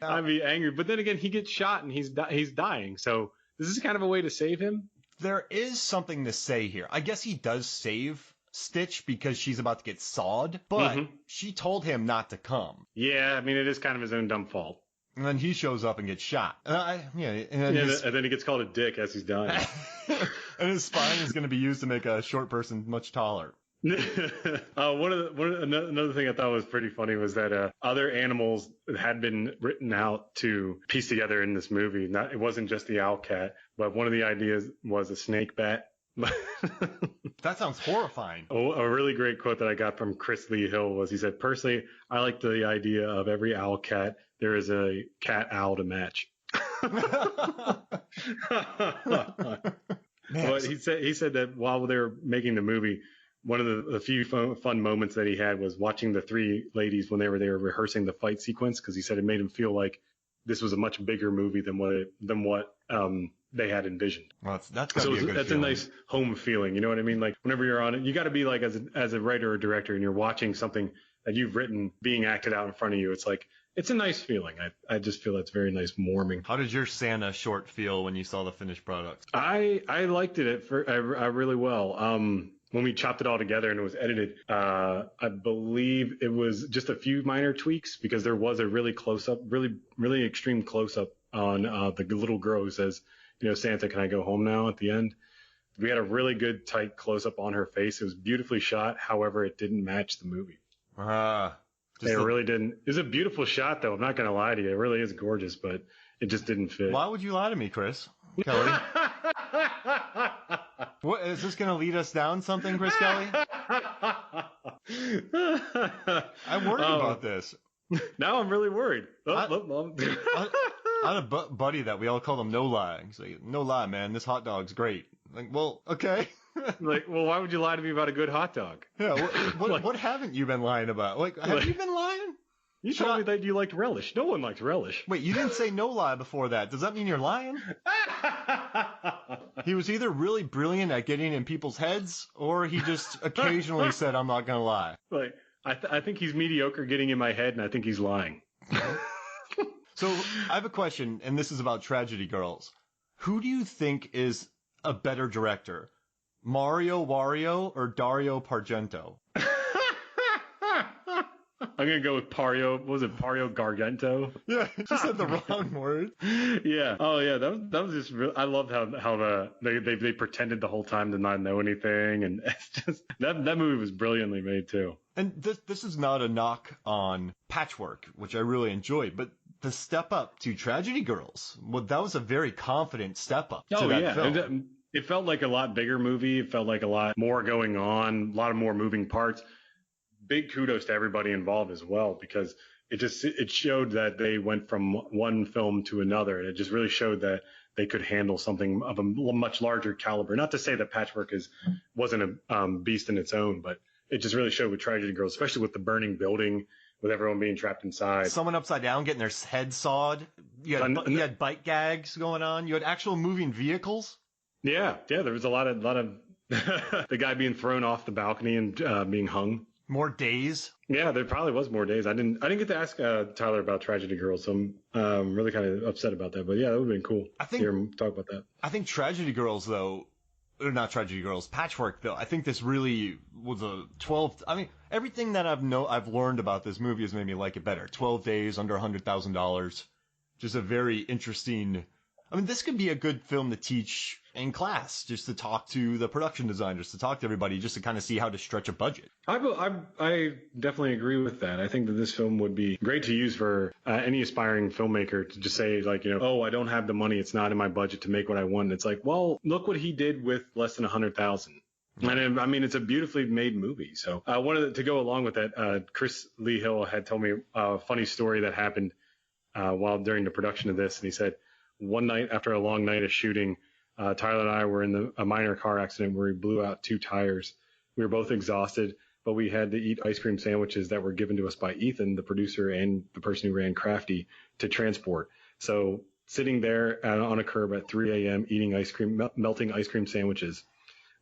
I'd be angry. But then again, he gets shot and he's dying. So this is kind of a way to save him. There is something to say here. I guess he does save Stitch because she's about to get sawed, but she told him not to come. Yeah, I mean, it is kind of his own dumb fault. And then he shows up and gets shot. And then he gets called a dick as he's dying. And his spine is going to be used to make a short person much taller. Another thing I thought was pretty funny was that other animals had been written out to piece together in this movie. It wasn't just the owl cat, but one of the ideas was a snake bat. That sounds horrifying. A really great quote that I got from Chris Lee Hill was, he said, "Personally, I like the idea of every owl cat, there is a cat owl to match." But he said that while they were making the movie, one of the few fun moments that he had was watching the 3 ladies when they were rehearsing the fight sequence, because he said it made him feel like this was a much bigger movie than what they had envisioned. Well, that's gotta be a good that's feeling. A nice home feeling. You know what I mean? Like whenever you're on it, you got to be like as a writer or director, and you're watching something that you've written being acted out in front of you. It's like, it's a nice feeling. I just feel it's very nice, warming. How did your Santa short feel when you saw the finished product? I liked it I really well. When we chopped it all together and it was edited, I believe it was just a few minor tweaks, because there was a really really extreme close up on the little girl who says, "Santa, can I go home now?" at the end. We had a really good tight close up on her face. It was beautifully shot. However, it didn't match the movie. Really didn't. It was a beautiful shot, though. I'm not going to lie to you. It really is gorgeous, but it just didn't fit. Why would you lie to me, Chris Kelly? What is this going to lead us down something, Chris Kelly? I'm worried about this. Now I'm really worried. I had a buddy that we all called him No Lie. He's like, "No lie, man. This hot dog's great." Like, well, okay. Like, well, why would you lie to me about a good hot dog? Yeah. What haven't you been lying about? Like, have you been lying? You told me that you liked relish. No one likes relish. Wait, you didn't say no lie before that. Does that mean you're lying? He was either really brilliant at getting in people's heads, or he just occasionally said, "I'm not going to lie." Like, I think he's mediocre getting in my head, and I think he's lying. So I have a question, and this is about Tragedy Girls. Who do you think is a better director? Mario Wario or Dario Argento? I'm going to go with Pario. What was it? Pario Gargento? Yeah, you said the wrong word. Yeah. Oh, yeah. That was just real. I loved how they pretended the whole time to not know anything. And it's just, that movie was brilliantly made, too. And this is not a knock on Patchwork, which I really enjoyed, but the step up to Tragedy Girls, well, that was a very confident step up to that film. It felt like a lot bigger movie. It felt like a lot more going on, a lot of more moving parts. Big kudos to everybody involved as well, because it showed that they went from one film to another, and it just really showed that they could handle something of a much larger caliber. Not to say that Patchwork wasn't a beast in its own, but it just really showed with Tragedy Girls, especially with the burning building, with everyone being trapped inside. Someone upside down getting their head sawed. You had bite gags going on. You had actual moving vehicles. Yeah. There was a lot of the guy being thrown off the balcony and being hung. More days. Yeah, there probably was more days. I didn't get to ask Tyler about Tragedy Girls, so I'm really kind of upset about that. But yeah, that would have been cool. I think hear him talk about that. I think Tragedy Girls, though, or not Tragedy Girls, Patchwork, though. I think this really was a 12. I mean, everything that I've learned about this movie has made me like it better. 12 days, under $100,000, just a very interesting. I mean, this could be a good film to teach in class, just to talk to the production designers, to talk to everybody, just to kind of see how to stretch a budget. I definitely agree with that. I think that this film would be great to use for any aspiring filmmaker to just say, like, oh, I don't have the money. It's not in my budget to make what I want. And it's like, well, look what he did with less than 100,000. And I mean, it's a beautifully made movie. So I wanted to go along with that. Chris Lee Hill had told me a funny story that happened while during the production of this. And he said, one night after a long night of shooting, Tyler and I were in a minor car accident where we blew out 2 tires. We were both exhausted, but we had to eat ice cream sandwiches that were given to us by Ethan, the producer and the person who ran Crafty, to transport. So sitting there on a curb at 3 a.m. eating ice cream, melting ice cream sandwiches,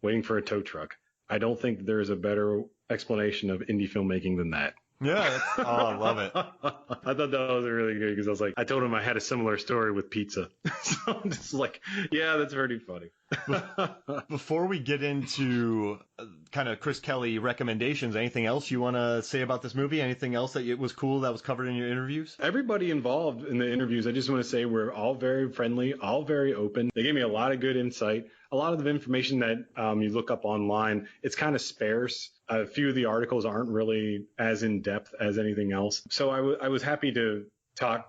waiting for a tow truck. I don't think there is a better explanation of indie filmmaking than that. Yeah. I love it. I thought that was really good because I told him I had a similar story with pizza. So I'm just like, yeah, that's pretty funny. Before we get into kind of Chris Kelly recommendations, anything else you want to say about this movie? Anything else that it was cool that was covered in your interviews? Everybody involved in the interviews, I just want to say we're all very friendly, all very open. They gave me a lot of good insight. A lot of the information that you look up online, it's kind of sparse. A few of the articles aren't really as in depth as anything else. So I was happy to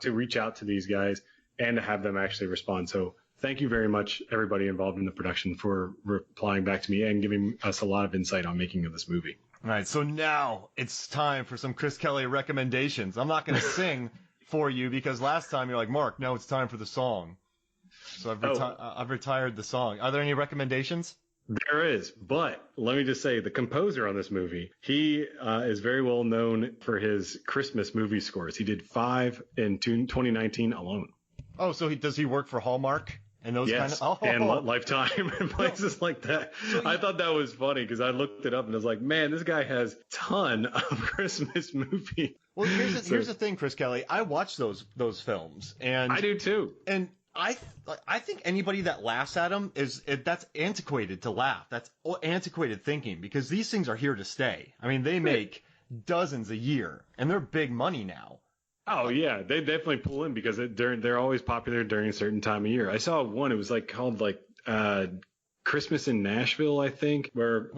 reach out to these guys and to have them actually respond. So thank you very much, everybody involved in the production, for replying back to me and giving us a lot of insight on making of this movie. All right, so now it's time for some Chris Kelly recommendations. I'm not going to sing for you because last time you're like, Mark, now it's time for the song. So I've retired the song. Are there any recommendations? There is, but let me just say the composer on this movie, he is very well known for his Christmas movie scores. He did 5 in 2019 alone. Oh, so does he work for Hallmark and those yes, kind of? And Lifetime and places like that. So I thought that was funny because I looked it up and I was like, man, this guy has a ton of Christmas movies. Well, here's the thing, Chris Kelly. I watch those films, and I do too. And I think anybody that laughs at them that's antiquated to laugh. That's antiquated thinking because these things are here to stay. I mean, they make dozens a year, and they're big money now. Oh yeah, they definitely pull in because they're always popular during a certain time of year. I saw one; it was called Christmas in Nashville, I think, where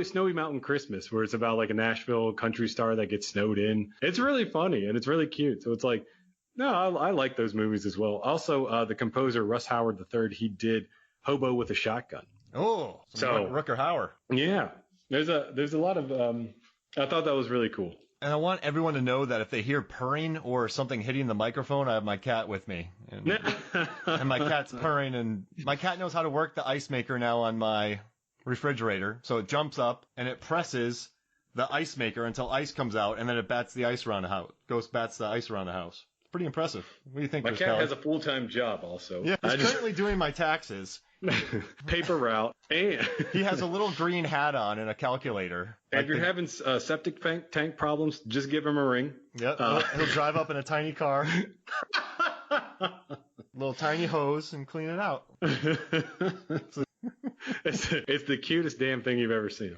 Snowy Mountain Christmas, where it's about like a Nashville country star that gets snowed in. It's really funny and it's really cute. So it's like, no, I like those movies as well. Also, the composer Russ Howard III, he did Hobo with a Shotgun. Oh, so Rutger Hauer. Yeah, there's a lot of. I thought that was really cool. And I want everyone to know that if they hear purring or something hitting the microphone, I have my cat with me. And my cat's purring, and my cat knows how to work the ice maker now on my refrigerator. So it jumps up and it presses the ice maker until ice comes out, and then it bats the ice around the house. Bats the ice around the house. It's pretty impressive. What do you think, My Chris cat Kelly? has a full-time job also. Yeah, he's currently doing my taxes. Paper route, and he has a little green hat on and a calculator. If you're having septic tank problems, just give him a ring. Yep, he'll drive up in a tiny car, little tiny hose, and clean it out. It's the cutest damn thing you've ever seen.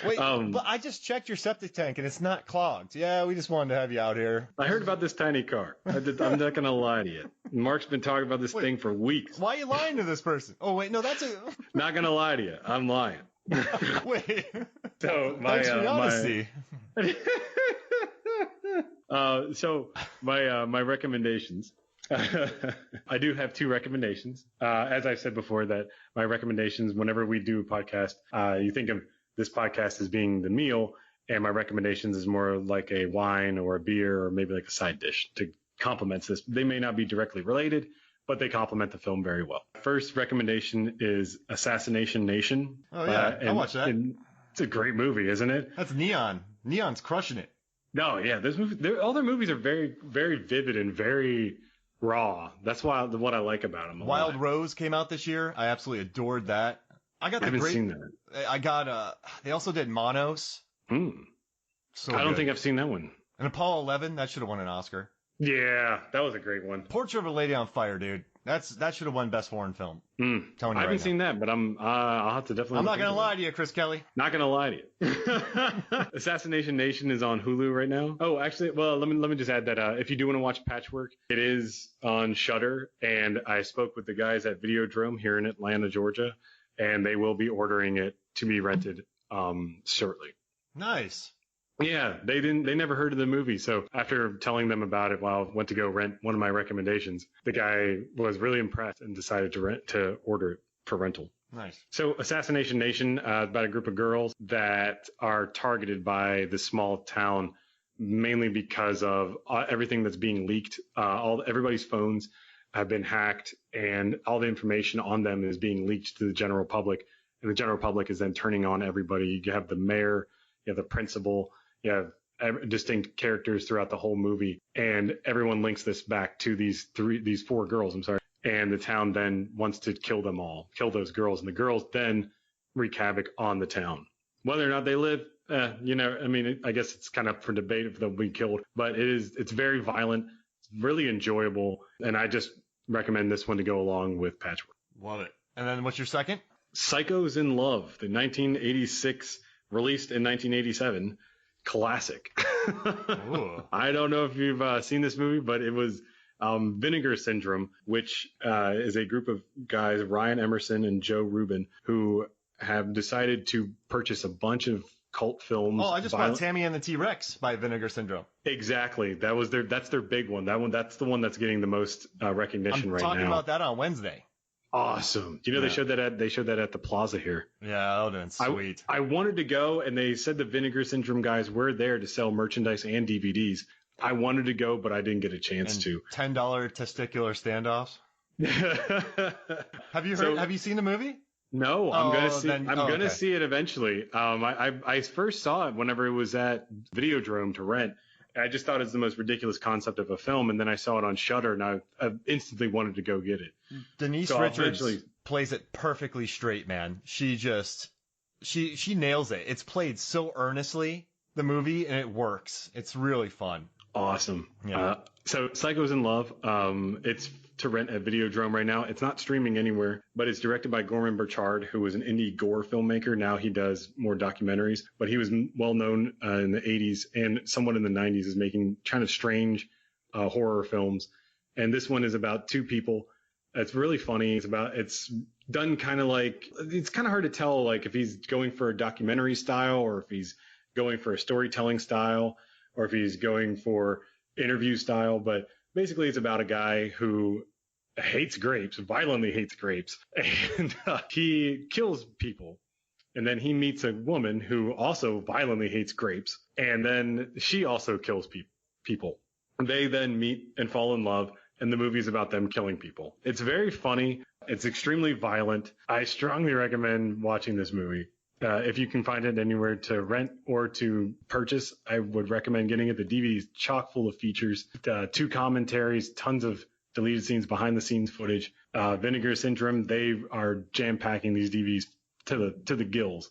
Wait, but I just checked your septic tank and it's not clogged. Yeah, we just wanted to have you out here. I heard about this tiny car. I'm not gonna lie to you. Mark's been talking about this thing for weeks. Why are you lying to this person? Oh wait, no, that's a. Not gonna lie to you. I'm lying. Wait. So thanks for the honesty. My recommendations. I do have 2 recommendations. As I said before, that my recommendations, whenever we do a podcast, you think of this podcast as being the meal, and my recommendations is more like a wine or a beer or maybe like a side dish to complement this. They may not be directly related, but they complement the film very well. First recommendation is Assassination Nation. Oh yeah, I watched that. It's a great movie, isn't it? That's Neon. Neon's crushing it. No, yeah, all their movies are very, very vivid and very raw. That's what I like about them. Wild Rose came out this year. I absolutely adored that. I got I haven't seen that. I got they also did Monos. So I don't think I've seen that one. And Apollo 11, that should have won an Oscar. Yeah, that was a great one. Portrait of a Lady on Fire, dude. That should have won Best Foreign Film. Tony, I haven't seen that, but I'll have to definitely. I'm not gonna lie to you, Chris Kelly. Not gonna lie to you. Assassination Nation is on Hulu right now. Oh, actually, well, let me just add that if you do want to watch Patchwork, it is on Shudder, and I spoke with the guys at Videodrome here in Atlanta, Georgia, and they will be ordering it to be rented shortly. Nice. Yeah, they never heard of the movie. So after telling them about it while I went to go rent one of my recommendations, the guy was really impressed and decided to order it for rental. Nice. So Assassination Nation, about a group of girls that are targeted by this small town, mainly because of everything that's being leaked. Everybody's phones have been hacked and all the information on them is being leaked to the general public. And the general public is then turning on everybody. You have the mayor, you have the principal, you have distinct characters throughout the whole movie, and everyone links this back to these four girls. And the town then wants to kill them all, kill those girls, and the girls then wreak havoc on the town. Whether or not they live, I mean, I guess it's kind of up for debate if they'll be killed, but it's very violent, it's really enjoyable, and I just recommend this one to go along with Patchwork. Love it. And then what's your second? Psychos in Love, the 1986, released in 1987. Classic. I don't know if you've seen this movie, but it was Vinegar Syndrome, which is a group of guys, Ryan Emerson and Joe Rubin, who have decided to purchase a bunch of cult films. Oh, I just bought Tammy and the T-Rex by Vinegar Syndrome. Exactly. That's their big one. That's the one that's getting the most recognition right now. I'm talking about that on Wednesday. Awesome. They showed that at the Plaza here. Yeah, that would have been sweet. I wanted to go, and they said the Vinegar Syndrome guys were there to sell merchandise and DVDs. I wanted to go, but I didn't get a chance to. $10 testicular standoffs. Have you seen the movie? No, I'm gonna see it eventually. I first saw it whenever it was at Videodrome to rent. I just thought it was the most ridiculous concept of a film, and then I saw it on Shudder, and I instantly wanted to go get it. Denise Richards plays it perfectly straight, man. She nails it. It's played so earnestly, the movie, and it works. It's really fun. Awesome. Yeah. So Psychos in Love, it's to rent at Videodrome right now. It's not streaming anywhere, but it's directed by Gorman Burchard, who was an indie gore filmmaker. Now he does more documentaries, but he was well known in the 80s and somewhat in the 90s as making kind of strange horror films. And this one is about two people. It's really funny. It's done kind of like, it's kind of hard to tell like if he's going for a documentary style or if he's going for a storytelling style or if he's going for interview style. But basically it's about a guy who hates grapes, violently hates grapes, and he kills people. And then he meets a woman who also violently hates grapes, and then she also kills people. They then meet and fall in love, and the movie's about them killing people. It's very funny. It's extremely violent. I strongly recommend watching this movie. If you can find it anywhere to rent or to purchase, I would recommend getting it. The DVD is chock full of features, 2 commentaries, tons of deleted scenes, behind the scenes footage. Vinegar Syndrome, they are jam packing these DVDs to the gills.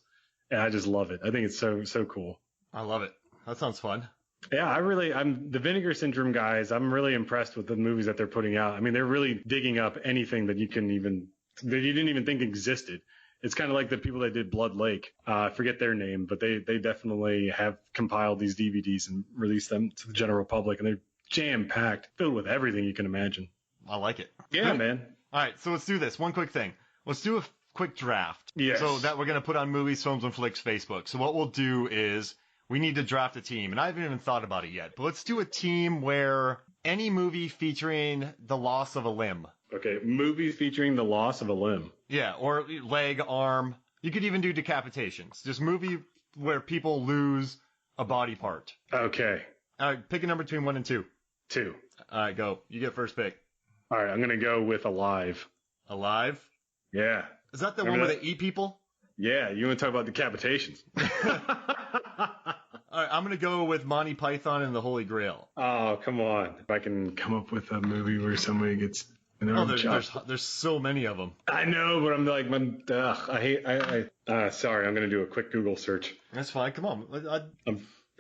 And I just love it. I think it's so cool. I love it. That sounds fun. Yeah, I'm the Vinegar Syndrome guys. I'm really impressed with the movies that they're putting out. I mean, they're really digging up anything that you didn't even think existed. It's kind of like the people that did Blood Lake. I forget their name, but they definitely have compiled these DVDs and released them to the general public, and they're jam-packed, filled with everything you can imagine. I like it. Yeah, man. All right, so let's do this. One quick thing. Let's do a quick draft. Yes. So that we're going to put on Movies, Films, and Flicks Facebook. So what we'll do is we need to draft a team, and I haven't even thought about it yet, but let's do a team where any movie featuring the loss of a limb. Okay, movies featuring the loss of a limb. Yeah, or leg, arm. You could even do decapitations. Just movie where people lose a body part. Okay. All right, pick a number between 1 and 2. 2. All right, go. You get first pick. All right, I'm going to go with Alive. Alive? Yeah. Is that the one where they eat people? Yeah, you want to talk about decapitations. All right, I'm going to go with Monty Python and the Holy Grail. Oh, come on. If I can come up with a movie where somebody gets Oh, there's so many of them. I know, but I'm like, I hate. Sorry, I'm gonna do a quick Google search. That's fine. Come on,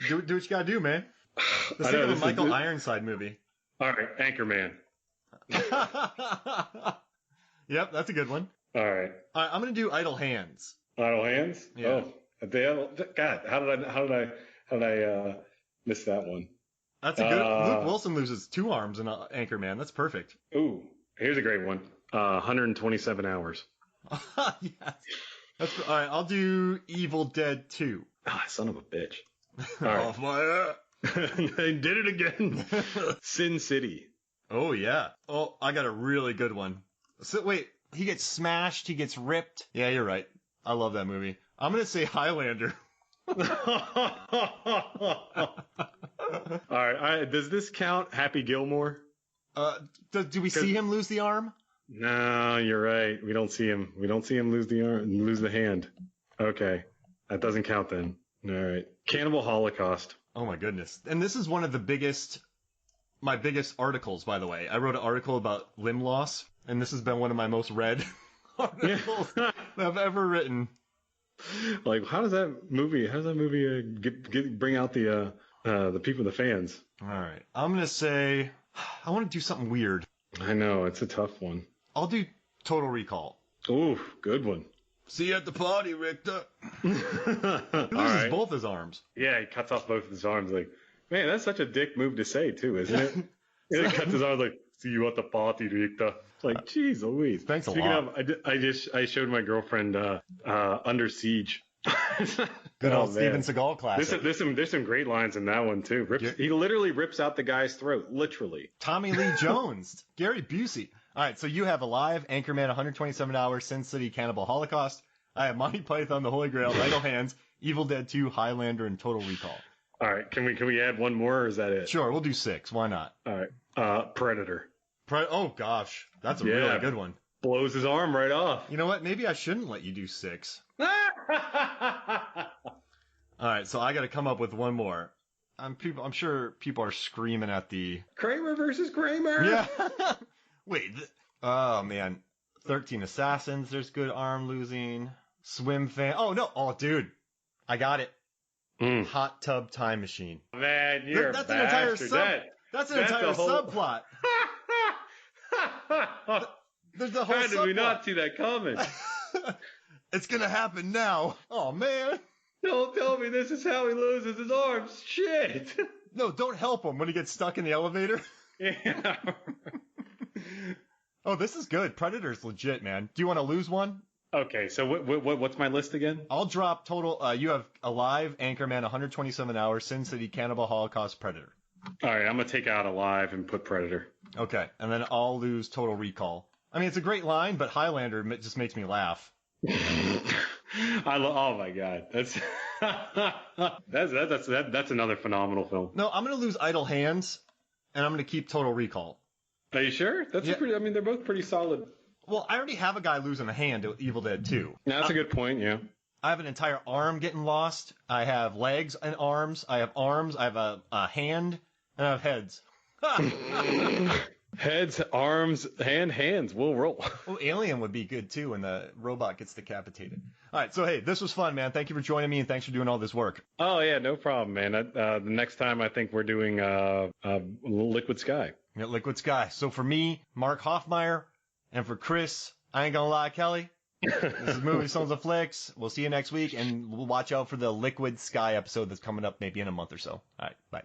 do what you gotta do, man. Let's I think know, of a Michael Ironside movie. All right, Anchorman. Yep, that's a good one. All right, I'm gonna do Idle Hands. Idle Hands. Yeah. Oh, God, how did I miss that one? That's a good. Luke Wilson loses 2 arms in Anchorman. That's perfect. Ooh, here's a great one. 127 hours. Yes. That's all right. I'll do Evil Dead 2. Ah, son of a bitch. All right. Off my They did it again. Sin City. Oh yeah. Oh, I got a really good one. So wait, he gets smashed. He gets ripped. Yeah, you're right. I love that movie. I'm gonna say Highlander. All right. Does this count Happy Gilmore? Do we see him lose the arm? No, you're right. We don't see him. We don't see him lose the arm, lose the hand. Okay. That doesn't count then. All right. Cannibal Holocaust. Oh my goodness. And this is one of my biggest articles, by the way. I wrote an article about limb loss, and this has been one of my most read articles that I've ever written. Like, how does that movie bring out the people, the fans? All right. I'm going to say, I want to do something weird. I know. It's a tough one. I'll do Total Recall. Ooh, good one. See you at the party, Richter. He loses both his arms. Yeah, he cuts off both of his arms. Like, man, that's such a dick move to say, too, isn't it? He cuts his arms like, see you at the party, Richter. Like, geez Louise. Thanks a lot. Speaking of, I showed my girlfriend Under Siege. Good old Steven Seagal classic. There's some great lines in that one, too. He literally rips out the guy's throat, literally. Tommy Lee Jones. Gary Busey. All right, so you have Alive, Anchorman, 127 Hours, Sin City, Cannibal Holocaust. I have Monty Python, The Holy Grail, Idle Hands, Evil Dead 2, Highlander, and Total Recall. All right, can we add one more, or is that it? Sure, we'll do 6. Why not? All right, Predator. Oh gosh, that's a really good one. Blows his arm right off. You know what? Maybe I shouldn't let you do 6. All right, so I got to come up with one more. I'm sure people are screaming at the Kramer versus Kramer. Yeah. Wait. Oh man, 13 Assassins. There's good arm losing. Swim fan. Oh no. Oh dude, I got it. Hot Tub Time Machine. Man, you're that's a an entire bastard. That's an entire subplot. There's the whole How subplot. did we not see that coming? It's gonna happen now. Oh man. Don't tell me this is how he loses his arms. Shit. No, don't help him when he gets stuck in the elevator. Yeah. Oh, this is good. Predator's legit, man. Do you want to lose one? Okay, so what's my list again? I'll drop total. You have Alive, Anchorman, 127 Hours, Sin City, Cannibal Holocaust, Predator. All right, I'm going to take out Alive and put Predator. Okay, and then I'll lose Total Recall. I mean, it's a great line, but Highlander just makes me laugh. Oh my god, that's another phenomenal film. No, I'm going to lose Idle Hands, and I'm going to keep Total Recall. Are you sure? I mean, they're both pretty solid. Well, I already have a guy losing a hand to Evil Dead 2. Yeah, that's a good point, yeah. I have an entire arm getting lost. I have legs and arms. I have arms. I have a hand, and I have heads. Heads, arms, hands. We'll roll. Oh, Alien would be good, too, when the robot gets decapitated. All right, so, hey, this was fun, man. Thank you for joining me, and thanks for doing all this work. Oh, yeah, no problem, man. The next time, I think we're doing Liquid Sky. Yeah, Liquid Sky. So for me, Mark Hoffmeyer, and for Chris, I ain't gonna lie, Kelly. This is Movie Sons of Flicks. We'll see you next week, and we'll watch out for the Liquid Sky episode that's coming up maybe in a month or so. All right, bye.